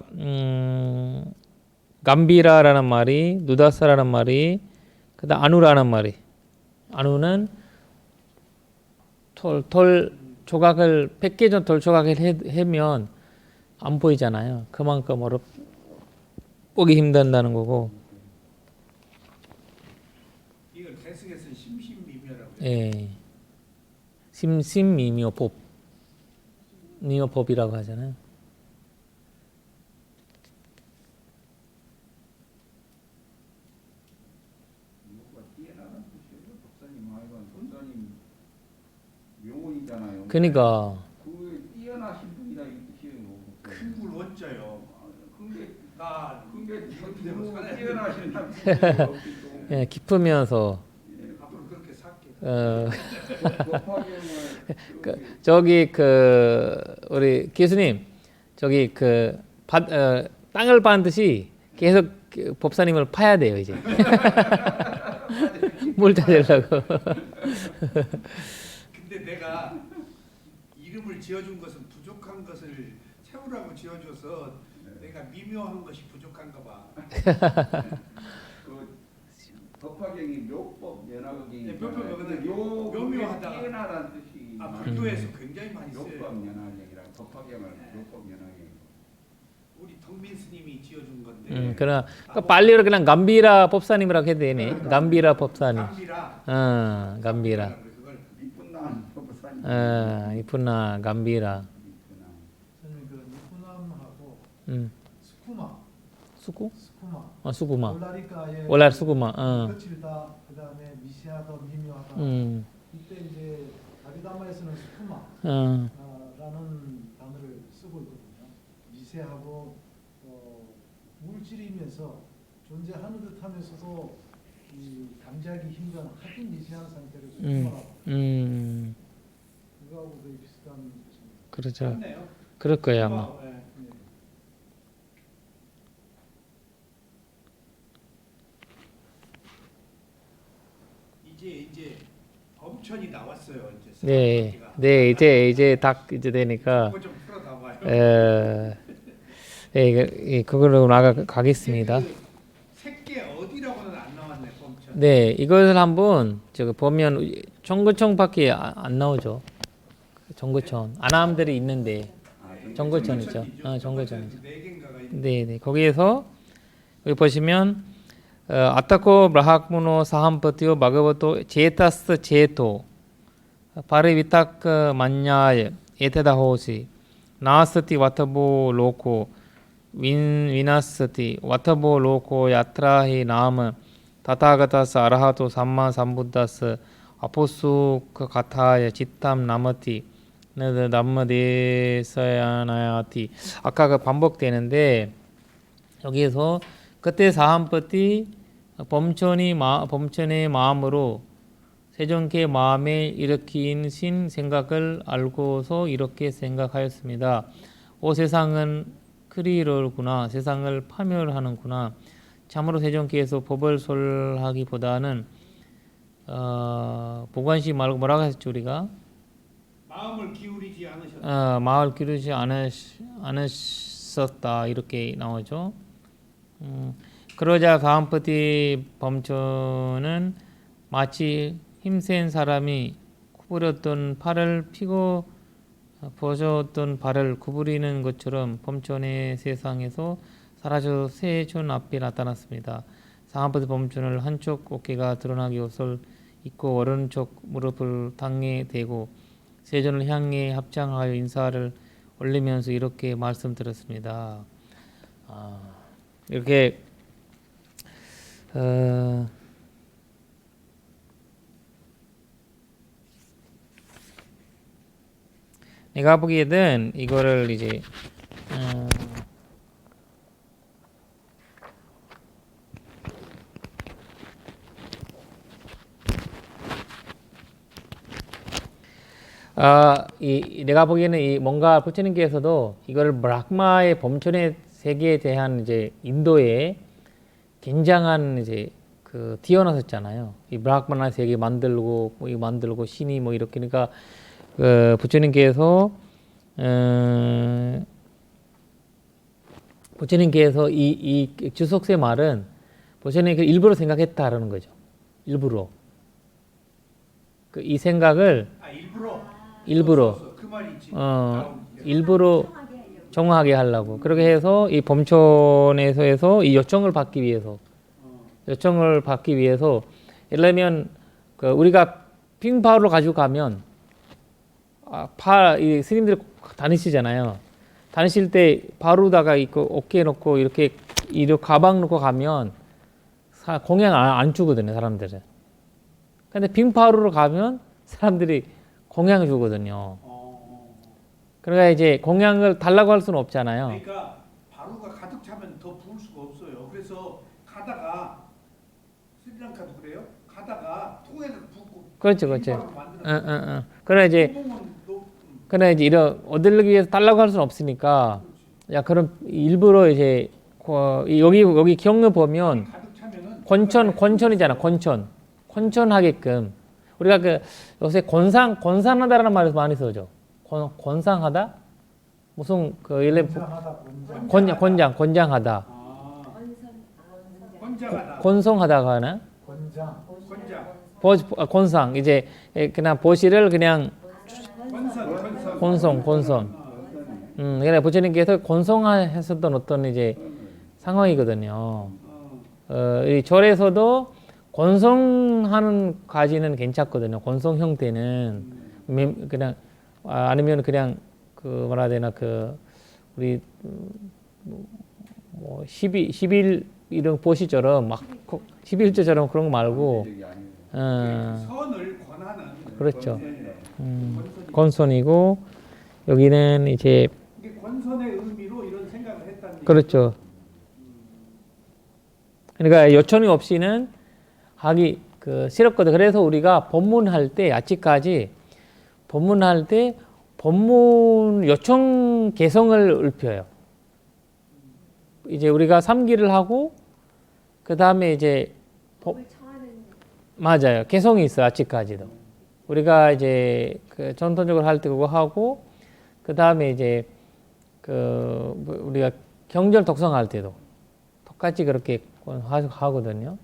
감비라라는 말이, 누다사라는 말이, 그다음 아누라는 말이, 아누는 돌 조각을 100개 전 돌 조각을 해면 안 보이잖아요. 그만큼 보기 힘든다는 거고. 이걸 대승에서 심신미묘라고 해요. 예. 심심미묘법. 미묘법이라고 하잖아요. 이거가 뛰어나다는 뜻이에요. 법사님 하여간 법사님 명언이잖아요. 그러니까 그 뛰어나신 분이다 이 뜻이에요. 큰물 원자요. 근데 나 너무 뛰어나신 남편이에요. 예, 깊으면서 앞으로 그렇게 살게. 저기 우리 교수님 저기 땅을 파듯이 계속 법사님을 파야 돼요 이제. 물 찾으려고. 근데 내가 이름을 지어준 것은 부족한 것을 채우라고 지어줘서 내가 미묘한 것이 부족한가 봐. 그 법화경이 묘법 연화경이 네, 묘법은 묘묘하다 묘묘하다. 뛰어나다는 뜻이 아, 불교에서 굉장히 많이 써요. 묘법 연화경이랑 법화경을 묘법 연화경. 우리 덕민 스님이 지어준 건데. 그러나 빨리로 그냥 감비라 법사님이라고 해도 되네. 감비라 법사님. 감비라. 감비라. 그걸 이쁜나 법사님. 이쁘나 감비라. 저는 그 니푸남하고 스쿠마, 수구? 스쿠마, 수구마. 올라리카의 올라 수구마. 거칠다, 그다음에 미세하다, 미묘하다. 이때 이제 아비다마에서는 스쿠마 라는 단어를 쓰고 있거든요. 미세하고 물질이면서 존재하는 듯하면서도 이 감지하기 힘든 아주 미세한 상태를 스쿠마라고. 그거하고 거의 비슷한 것입니다. 그렇죠. 맞네요. 그럴 거예요 아마. 네. 네. 이제 범천이 나왔어요. 이제 네, 사과가. 네 이제 딱 이제 되니까. 그거 좀 풀어다봐요. 그걸로 나가겠습니다. 색계 어디라고는 안 나왔네 범천. 네, 이것을 한번 저기 보면 정거청밖에 안 나오죠. 정거청 안암들이 있는데 정거청이죠. 정거청이죠. 네 개인가가 있는데. 네, 거기에서 여기 보시면 아타코 브라학무노 사함퍼티오 바그바토 제타스 제토 파리비탁 만냐에 에테다호시 나스티 와타보 로코 위나스티 와타보 로코 야트라히 나무 타타가타스 아라하토 삼마 삼부다스 아포수 가타야 지탐 나머티 남마데서야나야티. 아까 그 반복되는데 여기에서 그때 사함प티 범천의 마음으로 세종께 마음에 일으킨 신 생각을 알고서 이렇게 생각하였습니다. 세상은 그리로구나. 세상을 파멸하는구나. 참으로 세종께서 법을 설하기보다는 보관식 말고 뭐라고 했죠 우리가? 마음을 기울이지 않으셨다. 마음을 기르지 않으셨다 이렇게 나오죠. 그러자 가암프티 범천은 마치 힘센 사람이 구부렸던 팔을 피고 벗었던 발을 구부리는 것처럼 범천의 세상에서 사라져 세존 앞에 나타났습니다. 가암프티 범천을 한쪽 어깨가 드러나게 옷을 입고 오른쪽 무릎을 땅에 대고 세존을 향해 합장하여 인사를 올리면서 이렇게 말씀드렸습니다. 이렇게 내가 보기에는 이거를 이제 내가 보기에는 이 뭔가 부처님께서도 이걸 브라흐마의 범천의 세계에 대한 이제 인도에 굉장한 이제 그 뛰어나섰잖아요. 이 브라흐마나 세계 만들고 뭐 이 만들고 신이 뭐 이렇게 그러니까 그 부처님께서 이 주석세 말은 부처님이 일부러 생각했다라는 거죠. 일부러 이 생각을 일부러 써서 그 말이 지금 일부러 청하게 하려고. 정확하게 하려고 그렇게 해서 이 범천에서 이 요청을 받기 위해서 예를 들면 그 우리가 핑파우를 가지고 가면 이 스님들 다니시잖아요. 다니실 때 바로다가 있고 어깨에 놓고 이렇게 가방 놓고 가면 공양 안 주거든요, 사람들은. 근데 핑파우로 가면 사람들이 공양을 주거든요. 그러니까 이제 공양을 달라고 할 수는 없잖아요. 그러니까 바루가 가득 차면 더 부을 수가 없어요. 그래서 가다가 스리랑카도 그래요. 가다가 통에다 붓고 그렇죠. 빈바로 만들어서 그래 이제 구멍은 이런 얻으려기 위해서 달라고 할 수는 없으니까 야 그럼 일부러 이제 여기 경을 보면 가득 차면은 권천이잖아. 권천하게끔 우리가 그 요새 권상하다라는 말을 많이 쓰죠. 권상하다 무슨 그 일레 권장하다 권장하다. 권성하다가 하나 권장. 권상 이제 그냥 보시를 그냥 권성 그래 부처님께서 권성하셨던 어떤 이제 상황이거든요. 이 절에서도 권성하는 가지는 괜찮거든요. 권성 형태는 그냥 아니면 그냥 그 뭐라 해야 되나 그 우리 뭐 11 이런 보시처럼 막 11조처럼 그런 거 말고 선을 권하는 그렇죠. 권선이. 권선이고 여기는 이제 이게 권선의 의미로 이런 생각을 했다는 얘기죠. 그렇죠. 그러니까 요청이 없이는 하기 그 싫었거든. 그래서 우리가 법문할 때 아직까지 법문할 때 법문 요청 개성을 읊혀요. 이제 우리가 3기를 하고 그 다음에 이제 법을 청하는 맞아요. 개성이 있어 아직까지도. 우리가 이제 그 전통적으로 할 때 그거 하고 그 다음에 이제 그 우리가 경절 독성할 때도 똑같이 그렇게 하거든요.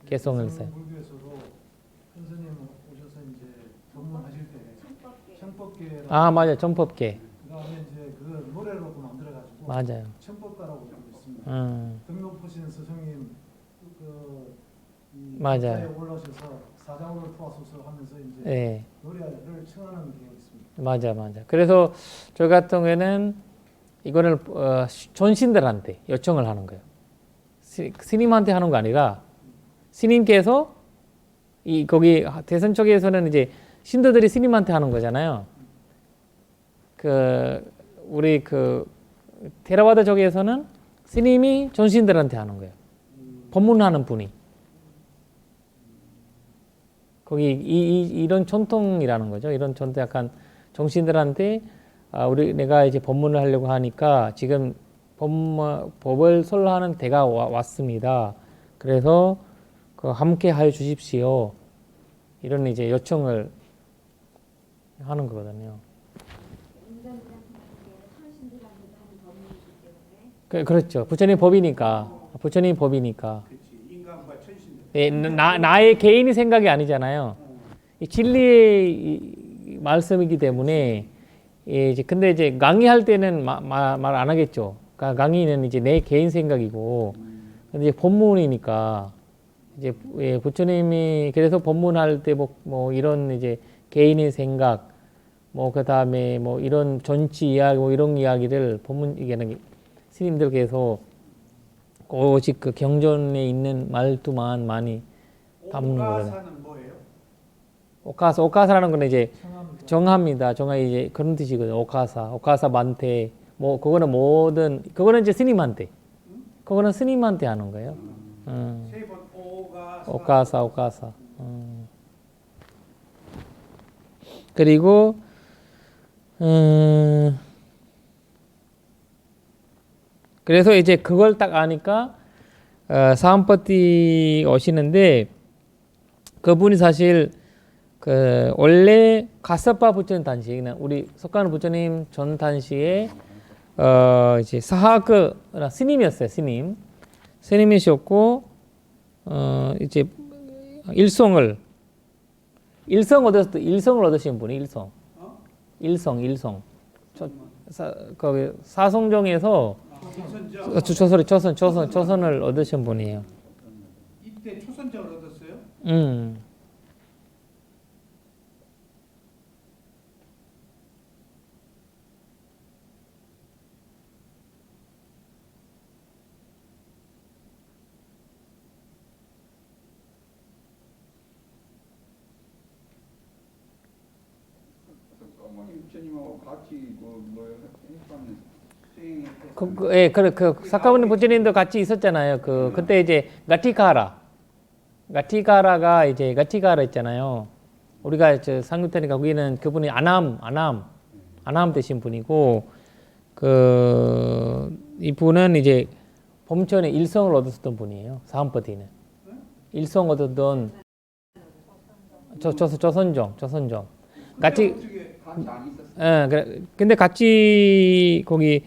개성을 써요. 불교에서도 선생님 오셔서 이제 법문하실 때 청법계. 맞아요. 정법계. 그다음에 이제 그 노래로 만들어 가지고 맞아요. 청법가라고 부르고 있습니다. 등록하신 스승님 맞아요. 자에 올라오셔서 사장으로 도와소서 하면서 이제 네. 노래를 청하는 경우가 있습니다. 맞아. 그래서 저희 같은 경우에는 이거를 존신들한테 요청을 하는 거예요. 스님한테 하는 거 아니라 스님께서 거기 대선 쪽에서는 이제 신도들이 스님한테 하는 거잖아요. 우리 테라와다 쪽에서는 스님이 존신들한테 하는 거예요. 법문하는 분이. 거기 이런 전통이라는 거죠. 이런 전통 약간 정신들한테 내가 이제 법문을 하려고 하니까 지금 법을 설하는 때가 왔습니다. 그래서 함께 하여 주십시오. 이런 이제 요청을 하는 거거든요. 인간들한테 천신들한테 하는 법문이기 때문에 그렇죠. 부처님 법이니까. 그렇지. 인간과 천신들. 예, 나의 개인이 생각이 아니잖아요. 이 진리의 말씀이기 때문에 근데 이제 강의할 때는 말 안 하겠죠. 그러니까 강의는 이제 내 개인 생각이고, 근데 이제 법문이니까 이제 부처님이 그래서 법문할 때 뭐 이런 이제 개인의 생각, 뭐 그 다음에 뭐 이런 전치 이야기, 뭐 이런 이야기를 이게 스님들께서 오직 그 경전에 있는 말투만 많이 담는 거거든요. 오가사는 뭐예요? 오카사라는 건 이제 정합니다. 정하 이제 그런 뜻이거든요. 오카사 만테 뭐 그거는 모든 그거는 이제 스님한테 그거는 스님한테 하는 거예요. 세 번 오카사. 그리고 그래서 이제 그걸 딱 아니까 사암파티 오시는데 그분이 사실 그 원래 가사파 부처님 단시 우리 석가는 부처님 전 단시에 이제 사하그 스님이었어요. 스님이셨고 이제 일성을 얻으신 분이 일성 거기 사성정에서 조선을 얻으신 분이에요. 이때 초선정을 얻었어요? 어머니 부처님하고 같이 그뭐 했었는 수행했었는 그 사카모니 부처님도 같이 있었잖아요. 그때 이제 가티카라가 이제 가티카라 있잖아요. 우리가 저 상급태니까 거기는 그분이 아남 되신 분이고 이분은 이제 범천에 일성을 얻었던 분이에요. 사암파티는 일성 얻었던 조선종 같이 같이 안 있었어요. 그래. 근데 같이 거기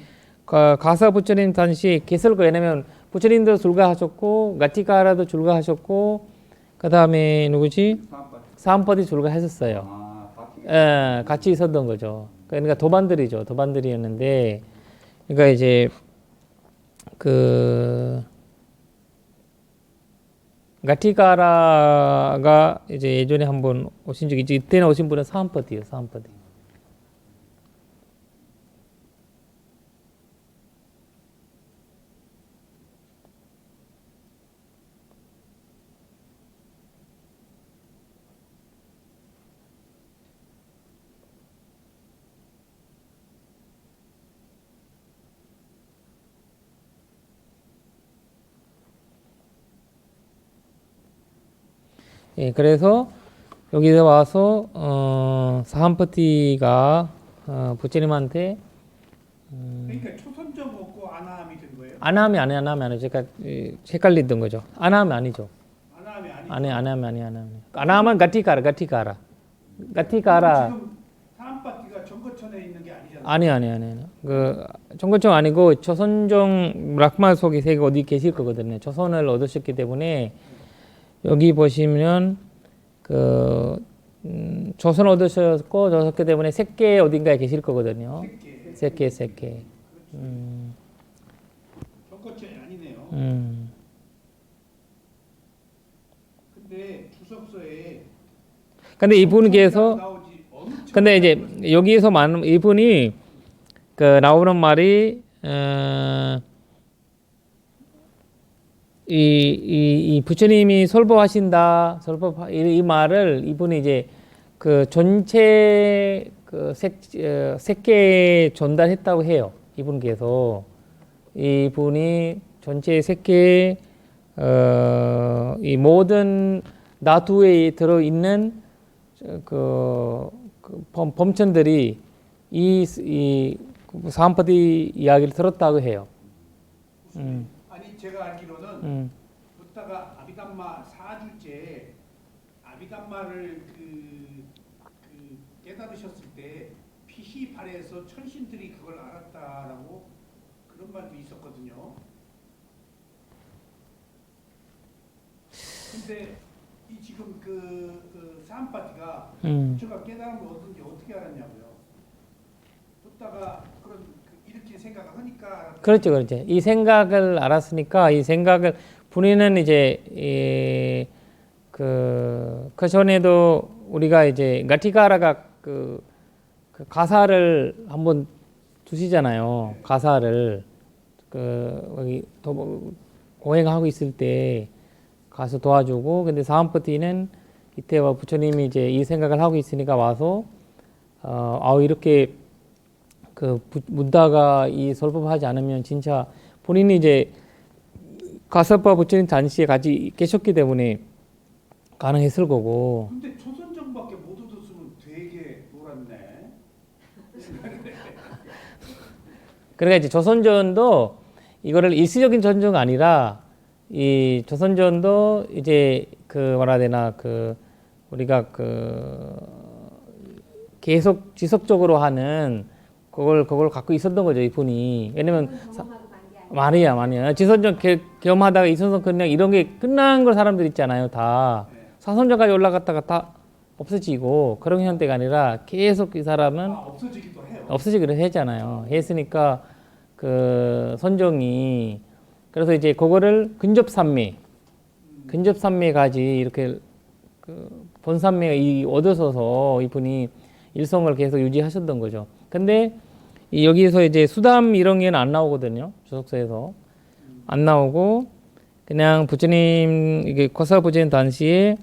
가사 부처님 당시 계실 거 왜냐면 부처님도 출가하셨고 가티카라도 출가하셨고 그 다음에 누구지 사암파티 출가했었어요. 같이 있었던 거죠. 그러니까 도반들이었는데 그러니까 이제 가티카라가 이제 예전에 한번 오신 적이 있지. 이때는 오신 분은 사암파티예요. 예, 그래서 여기서 와서 사암파티가 부처님한테 그러니까 초선정 먹고 아나함이 된 거예요? 아나함이 아니죠. 그러니까 헷갈리던 거죠. 아나함이 아니죠. 아나함이 아니죠? 아나함은 가티카라. 지금 사암파티가 정거천에 있는 게 아니잖아요. 아니. 그 정권청 아니고 조선종 락마 속에 세계 어디 계실 거거든요. 조선을 얻으셨기 때문에 여기 보시면 조선 얻으셨기 때문에 색계 어딘가에 계실 거거든요. 색계. 정거천이 아니네요. 근데 주석서에 근데 이분께서 나오지 엄청 근데 이제 여기에서 많은 이분이 나오는 말이 이 부처님이 설법하신다 이 말을 이분이 이제 그 전체 색계에 전달했다고 해요. 이분께서 이분이 전체 색계에 이 모든 나두에 들어 있는 범천들이 이 사암파티 이야기를 들었다고 해요. 아니 제가 알기로는 부다가 아비담마 4주째 아비담마를 깨달으셨을 때 피시발에서 천신들이 그걸 알았다라고 그런 말도 있었거든요. 근데 이 지금 사암파티가 부처가 깨달음을 얻은지 어떻게 알았냐고요. 부다가 그런 이렇게 생각을 하니까 그렇죠. 이 생각을 알았으니까 이 생각을 본인은 이제 그 전에도 우리가 이제 가티카라가 그 가사를 한번 두시잖아요. 가사를 여기 고행하고 있을 때 가서 도와주고 근데 사암파티는 이때와 부처님이 이제 이 생각을 하고 있으니까 와서 이렇게 묻다가 이 설법하지 않으면 진짜 본인이 이제 가섭과 부처님 단시에 같이 계셨기 때문에 가능했을 거고. 근데 조선정밖에 못 얻었으면 되게 놀았네. 그러니까 이제 조선전도 이거를 일시적인 전쟁이 아니라 이 조선전도 이제 뭐라 해야 되나 우리가 계속 지속적으로 하는 그걸 갖고 있었던 거죠, 이분이. 왜냐면 경험하고 관계 아니에요. 말이야. 지선전 겸하다가 이선선 그냥 이런 게 끝난 걸 사람들 있잖아요, 다. 사선전까지 올라갔다가 다 없어지고 그런 형태가 아니라 계속 이 사람은 없어지기도 해요. 없어지기로 했잖아요. 했으니까 선종이 그래서 이제 그거를 근접산매까지 이렇게 본산매가 얻어서서 이분이 일성을 계속 유지하셨던 거죠. 근데 여기서 이제 수담 이런 게는 안 나오거든요. 주석서에서 안 나오고 그냥 부처님 이게 거사 부처님 단시에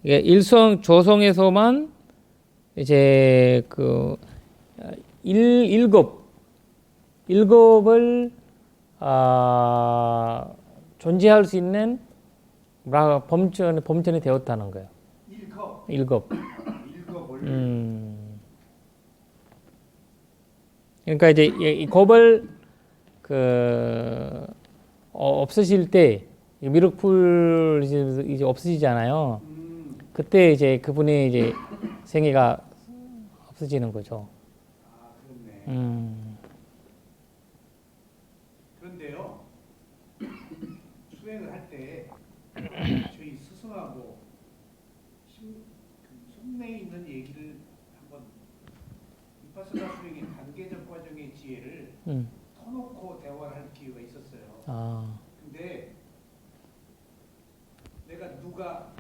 이게 조성에서만 이제 일곱을 존재할 수 있는 범천이 되었다는 거예요. 일곱. 일겁을 그러니까 이제 이 겁을 없으실 때 미륵풀 이제 없으시잖아요. 그때 이제 그분의 이제 생애가 없어지는 거죠. 그렇네. 그런데요, 수행을 할 때 저희 스승하고 속내에 있는 얘기를 한번 위파스나 수행의 단계적 과정의 지혜를 터놓고 대화를 할 기회가 있었어요. 근데 내가 누가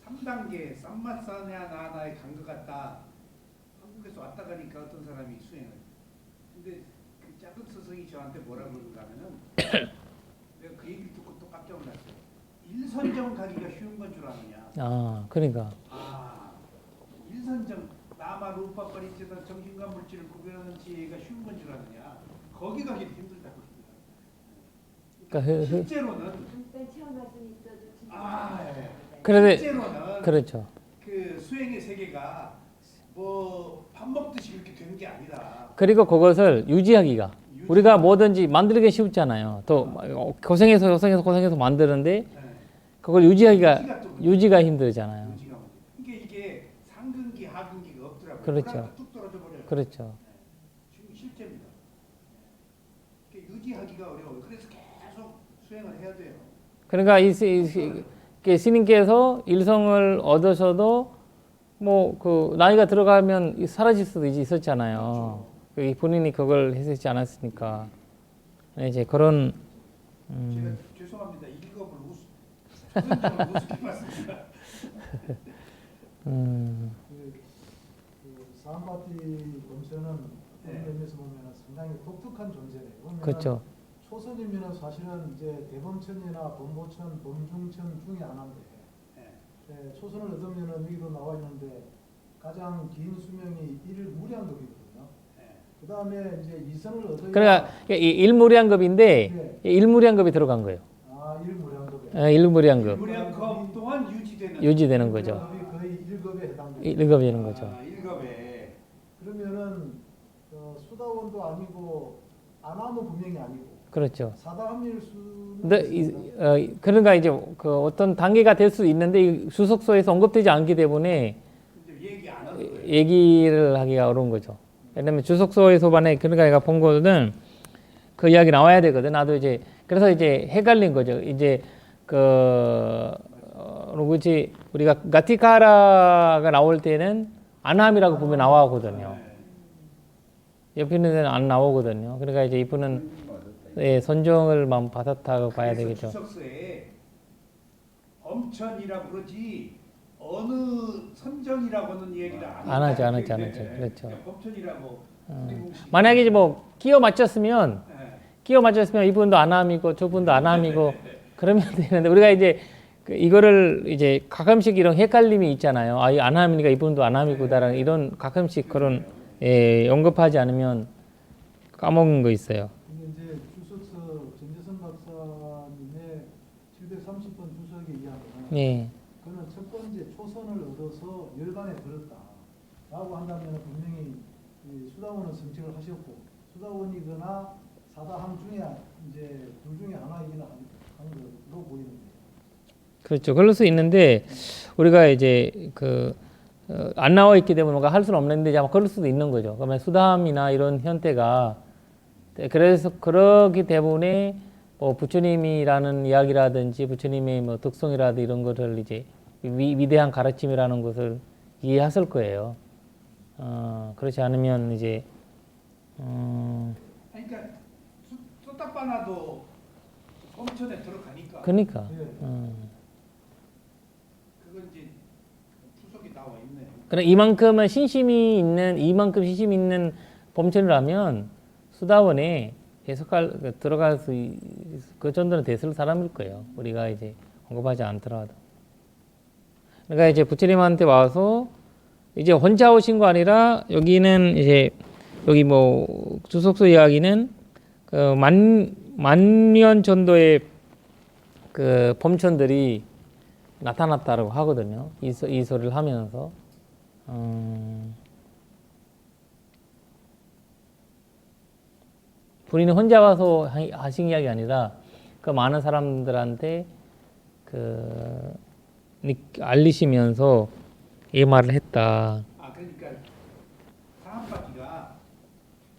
3단계 쌈마사냐 나나에 간 것 같다. 한국에서 왔다 가니까 어떤 사람이 수행을. 근데 그 작은 스승이 저한테 뭐라고 그러는가 하면은 내가 그 얘기를 듣고 또 깜짝 놀랐어요. 일선정 가기가 쉬운 건 줄 아느냐. 그러니까. 일선정 나마 루파 빠리체다 정신과 물질을 구별하는 지혜가 쉬운 건 줄 아느냐. 거기 가기도 힘들다고 그러더라고요. 실제로는 잠깐 체험할 수 있어도 진짜. 예. 그런데 실제로는 그렇죠. 그 수행의 세계가 뭐 밥 먹듯이 그렇게 되는 게 아니다. 그리고 그것을 유지하기가 우리가 뭐든지 만들기 쉽잖아요. 또 고생해서 만드는데 예. 그걸 유지가 힘들잖아요. 유지가 문제. 그러니까 이게 상근기 하근기가 없더라고요. 그렇죠. 그러다가 뚝 떨어져 버려요. 그렇죠. 지금 실제입니다. 그러니까 유지하기가 어려워요. 그래서 계속 수행을 해야 돼요. 그러니까 스님께서 일성을 얻으셔도 뭐 나이가 들어가면 사라질 수도 있었잖아요. 그렇죠. 본인이 그걸 했지 않았으니까 이제 그런 제가 죄송합니다. 일겁을 조선적으로 우습게 봤습니다. 사암바티 본체는 네. 어떤 면에서 보면 상당히 독특한 존재예요. 보면은 그렇죠. 초선이면 사실은 이제 대범천이나 범보천, 범중천 중에 하나인데 초선을 얻으면은 여기도 나와 있는데 가장 긴 수명이 일무량급이거든요. 그 다음에 이제 이선을 얻어야 그러니까 일무량급인데 일무량급이 들어간 거예요. 일무량급에 일무량급 무량겁 또한 유지되는 거죠. 거의 1급에 해당돼요. 일급이 되는 거죠. 일겁에 그러면은 수다원도 아니고 아나무 분명히 아니고 그렇죠. 사다함일 수는 근데 그러니까 이제 어떤 단계가 될 수 있는데 이 주석서에서 언급되지 않기 때문에 얘기 안 하는 거예요. 얘기를 하기가 어려운 거죠. 왜냐면 주석서에서만에 그러니까 내가 본 거는 그 이야기 나와야 되거든. 나도 이제 그래서 이제 헷갈린 거죠. 이제 그렇지 우리가 가티카라가 나올 때는 안함이라고 보면 나와거든요. 옆에 있는 데는 안 나오거든요. 그러니까 이제 이분은 선정을만 받았다고 봐야 그래서 되겠죠. 주석서에 엄천이라고 그러지 어느 선정이라고는 얘기를 안 하죠. 그렇죠. 범천이라고 만약에 이제 뭐 끼워 맞췄으면 이분도 안함이고 저분도 안함이고 그러면 되는데 우리가 이제 이거를 이제 가끔씩 이런 헷갈림이 있잖아요. 아, 이 안함이니까 이분도 안함이구나라는 이런 가끔씩 그런 언급하지 않으면 까먹은 거 있어요. 이게 이제 주석서 전재선 박사님의 730번 주석에 의하면 예, 그는 첫 번째 초선을 얻어서 열반에 들었다라고 한다면 분명히 이 수다원은 선택을 하셨고 수다원이거나 사다함 중에 이제 둘 중에 하나이긴 한 것으로 보이는데. 그렇죠. 그럴 수 있는데 우리가 이제 안 나와 있기 때문에 뭔가 할 수는 없는데 아마 그럴 수도 있는 거죠. 그러면 수담이나 이런 형태가 그래서 그러기 때문에 뭐 부처님이라는 이야기라든지 부처님의 뭐 덕성이라든지 이런 것을 이제 위대한 가르침이라는 것을 이해했을 거예요. 그렇지 않으면 이제 그러니까 쏟다빠나도 범천에 들어가니까 그러니까 예. 그건 이제 추석이 나와 있네. 그럼 이만큼 신심이 있는 범천이라면 수다원에 들어갈 그 정도는 됐을 사람일 거예요. 우리가 이제 언급하지 않더라도. 그러니까 이제 부처님한테 와서 이제 혼자 오신 거 아니라 여기는 이제 여기 뭐 주석서 이야기는 그 만년 전도의 그 범천들이 나타났다고 하거든요. 이 소리를 하면서 본인이 혼자 와서 하신 이야기 아니라 그 많은 사람들한테 알리시면서 이 말을 했다. 아 그러니까 상한바지가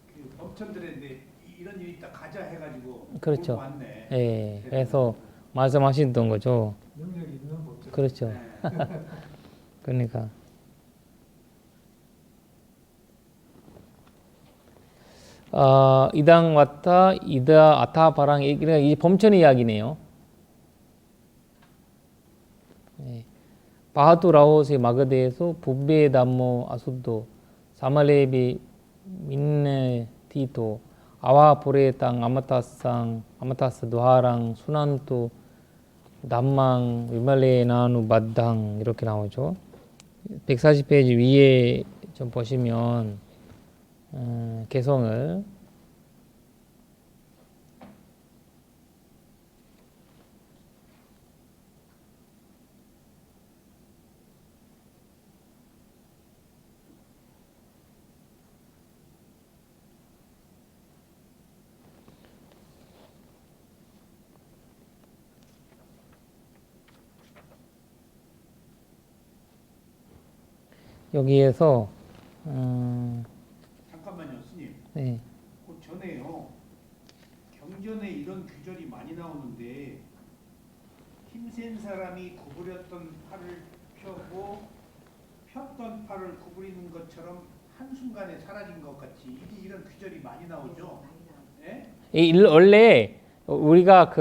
그 범천들한테 이런 일이 있다 가자 해가지고 그렇죠. 몰고 왔네. 예, 그래서 말씀하시던 거죠. 능력이 있는 법적. 그렇죠. 네. 그러니까 이당 왔다 이다 아타 바랑 그러니까 이 범천의 이야기네요. 네. 바하투 라오스의 마그데에서 부베 담모 아수도 사말레비 민네 티토 아와 보레 땅 아마타스 노하랑 수난투 남망 위말레 나누 마당 이렇게 나오죠. 140페이지 위에 좀 보시면 개성을 여기에서 잠깐만요, 스님. 네. 그 전에요. 경전에 이런 규절이 많이 나오는데 힘센 사람이 구부렸던 팔을 펴고 폈던 팔을 구부리는 것처럼 한순간에 사라진 것 같이 이런 규절이 많이 나오죠. 예? 원래 우리가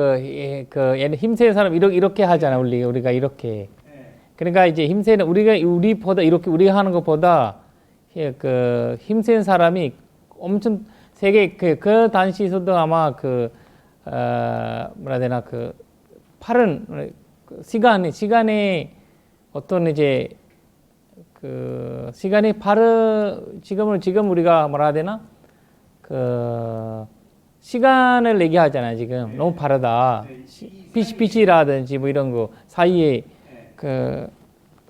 힘센 사람 이렇게 하잖아. 우리가 이렇게. 예. 그러니까 이제 힘센 우리보다 이렇게 우리가 하는 것보다 그 힘센 사람이 엄청 세계 그 당시에서도 아마 뭐라 해야 되나 팔은 시간에 어떤 이제 시간이 지금 우리가 뭐라 해야 되나 시간을 얘기하잖아요. 지금 너무 빠르다. 빛이라든지 뭐 이런 거 사이에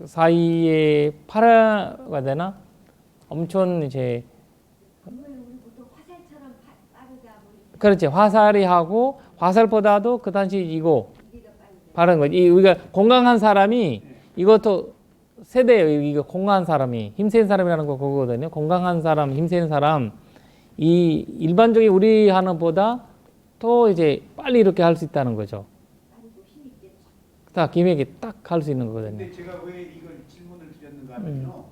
사이에 파라가 되나 엄청 이제 그러면 우리 보통 화살처럼 빠르다 뭐 그렇지 화살이 하고 화살보다도 그 당시 이거 이게 더 빠르다. 바른 거지. 우리가 건강한 사람이 이것도 세대예요. 이거 건강한 사람이 힘센 사람이라는 거 그거거든요. 건강한 사람, 힘센 사람 이 일반적인 우리 하는 보다 더 이제 빨리 이렇게 할 수 있다는 거죠. 빠르고 힘 있게 딱 기맥이 딱 할 수 있는 거거든요. 근데 제가 왜 이걸 질문을 드렸는가 하면요.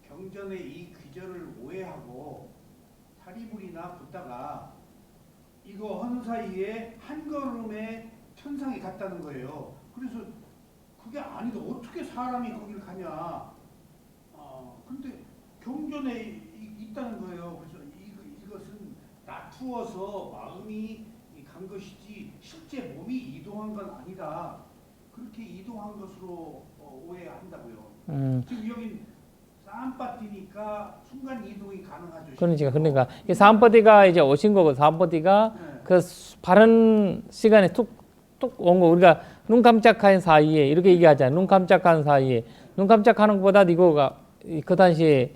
경전의 이 귀절을 오해하고 사리불이나 붙다가 이거 하는 사이에 한 걸음에 천상에 갔다는 거예요. 그래서 그게 아니다. 어떻게 사람이 거길 가냐. 근데 경전에 있다는 거예요. 그래서 이것은 낮추어서 마음이 간 것이지 실제 몸이 이동한 건 아니다. 그렇게 이동한 것으로 오해한다고요. 음. 지금 여기 사암바티니까 순간 이동이 가능하죠. 그러니까 이 사암버디가 이제 오신 거고 사암버디가 네. 그 바른 시간에 툭툭 온 거. 우리가 눈 깜짝한 사이에 이렇게 얘기하잖아요. 눈 깜짝한 사이에 눈 깜짝하는 것보다 이거가 그 당시에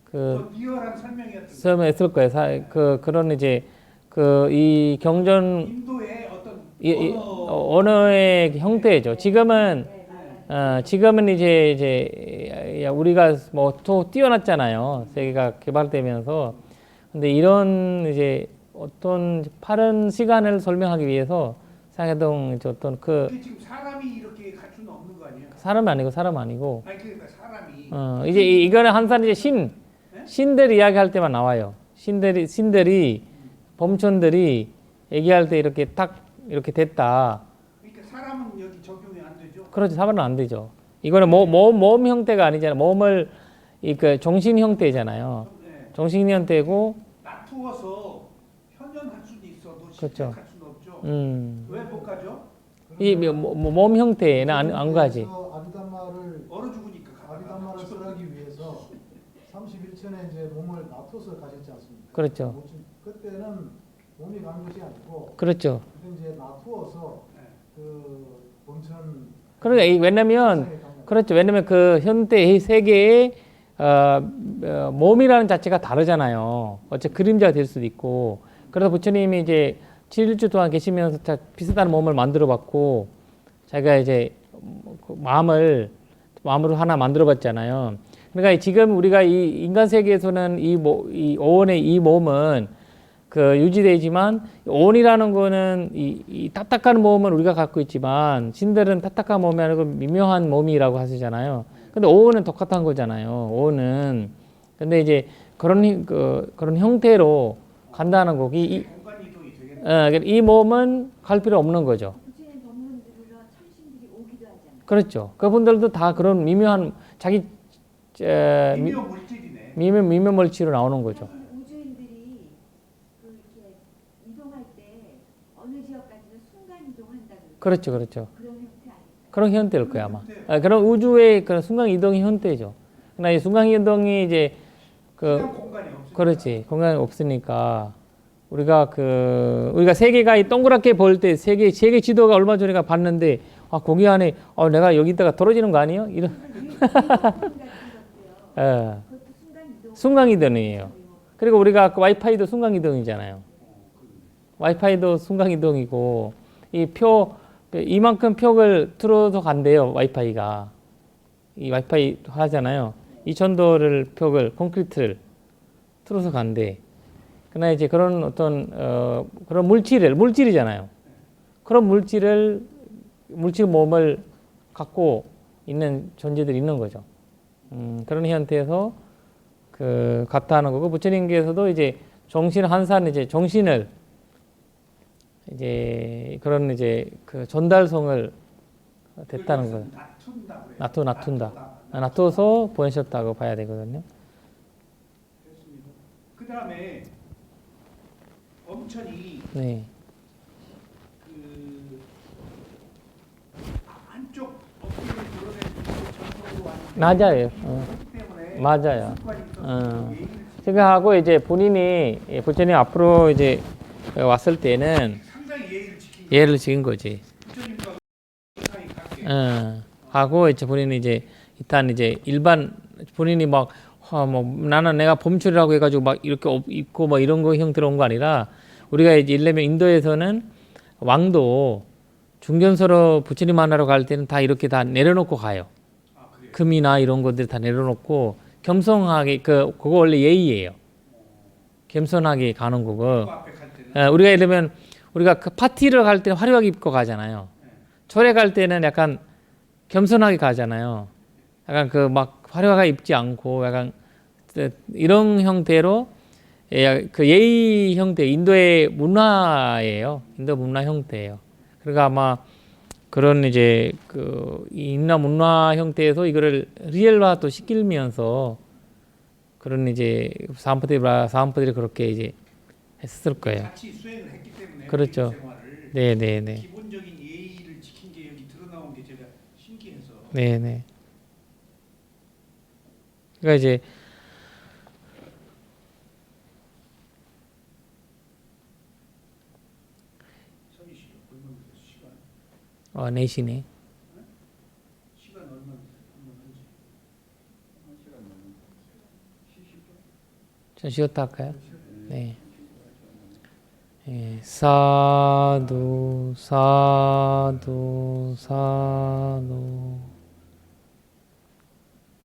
그 더 리얼한 설명이었던 설명했을 거예요. 그런 이제 그 이 경전 인도의 어떤 언어의 형태죠. 지금은 지금은 이제 우리가 뭐 또 뛰어났잖아요. 세계가 개발되면서. 근데 이런 이제 어떤 빠른 시간을 설명하기 위해서 상해동 이제 어떤 그 그게 지금 사람이 이렇게 갈 수는 없는 거 아니에요? 사람 아니고 아니 그러니까 사람이 이제 이거는 항상 이제 신들 이야기할 때만 나와요. 신들이 범천들이 얘기할 때 이렇게 딱 이렇게 됐다. 그러니까 사람은 여기 적용이 안 되죠. 그렇지, 사람은 안 되죠. 이거는 몸 형태가 아니잖아요. 몸을 그 정신 형태잖아요. 네. 정신 형태고, 놔두어서 현존할 수도 있어도 그렇죠. 실존할 수는 없죠. 왜 못 가죠? 이 몸 형태는 안 가지. 아비담마를 얼어 죽으니까 아비담마를 설하기 위해서 31천에 이제 몸을 놔둬서 가셨지 않습니까? 그렇죠. 그때는 몸이 간 것이 아니고 그렇죠. 그때 이제 놔두어서 그 범천 그러니까 왜냐면 그렇죠. 왜냐면 그 현대 세계의 몸이라는 자체가 다르잖아요. 어째 그림자가 될 수도 있고. 그래서 부처님이 이제 7주 동안 계시면서 비슷한 몸을 만들어봤고, 자기가 이제 마음으로 하나 만들어봤잖아요. 그러니까 지금 우리가 이 인간 세계에서는 이 오온의 이 몸은 그 유지되지만, 오온이라는 거는 이 딱딱한 몸은 우리가 갖고 있지만, 신들은 딱딱한 몸이 아니고 미묘한 몸이라고 하시잖아요. 근데 오온은 똑같은 거잖아요. 오온은. 근데 이제 그런 형태로 간다는 거. 공간 이동이 되겠네. 이 몸은 갈 필요 없는 거죠. 부처님 법문들로 참신들이 오기도 하잖아요. 그렇죠. 그분들도 다 그런 미묘한 자기 미묘 물질이네. 미묘 물질로 나오는 거죠. 사실 우주인들이 이렇게 이동할 때 어느 지역까지는 순간 이동한다고 그렇죠. 그런 형태 아니에요? 그런 형태일 거야 아마. 그런 우주의 그런 순간 이동이 형태죠. 그러나 이 순간 이동이 이제 그냥 공간이 없으니까. 그렇지, 공간이 없으니까 우리가 세계가 이 동그랗게 볼 때 세계 지도가 얼마 전에 봤는데 거기 안에 내가 여기 있다가 떨어지는 거 아니에요? 이런 그것도 순간 이동이에요. 그리고 우리가 그 와이파이도 순간 이동이잖아요. 와이파이도 순간 이동이고 이만큼 표를 틀어서 간대요. 와이파이가 이 와이파이 하잖아요. 2000도를 표를 콘크리트를 틀어서 간대. 그러나 이제 그런 어떤 그런 물질이잖아요. 그런 물질 몸을 갖고 있는 존재들이 있는 거죠. 그런 형태에서 같다 하는 거고, 부처님께서도 이제 정신 한산 이제 정신을 이제 그런 이제 그 전달성을 됐다는 거예요. 놔둔다. 놔둬서 보내셨다고 봐야 되거든요. 그 다음에 엄천이 네. 그 안쪽 어깨를 드러내는 전통으로 맞아요. 때문에 맞아요. 습관이 있어서 예의를 생각하고 이제 본인이 부처님 앞으로 이제 왔을 때는 상당히 예를 지킨 거지. 부처님과 상당히 같게 하고 이제 본인이 이제 일단 이제 일반 본인이 막 나는 내가 범출이라고 해가지고 막 이렇게 입고 막 이런 거 형태로 온 거 아니라, 우리가 이제 일레면 인도에서는 왕도 중견서로 부처님 만나러 갈 때는 다 이렇게 다 내려놓고 가요. 금이나 이런 것들 다 내려놓고 겸손하게 그거 원래 예의예요. 겸손하게 가는 거고. 앞에 갈 때는 우리가 예를 들면 우리가 그 파티를 갈 때는 화려하게 입고 가잖아요. 절에 갈 때는 약간 겸손하게 가잖아요. 약간 그 막 화려하게 입지 않고 약간 이런 형태로 그 예의 형태, 인도의 문화예요. 인도 문화 형태예요. 그러니까 아마 그런 이제 인도 문화 형태에서 이거를 리얼화 또 시키면서 그런 이제 사암프들이 그렇게 이제 했을 거예요. 같이 수행을 했기 때문에 그렇죠. 생활을 네네네. 기본적인 예의를 지킨 게 여기 드러나온 게 제일 네네. 그러니까 이제 서기 씨 얼마나 시간 4시네. 시간 얼마나 한지. 한 시간 넘는 70분? 좀 쉬었다 할까요? 네. 예, 사두 사두 사두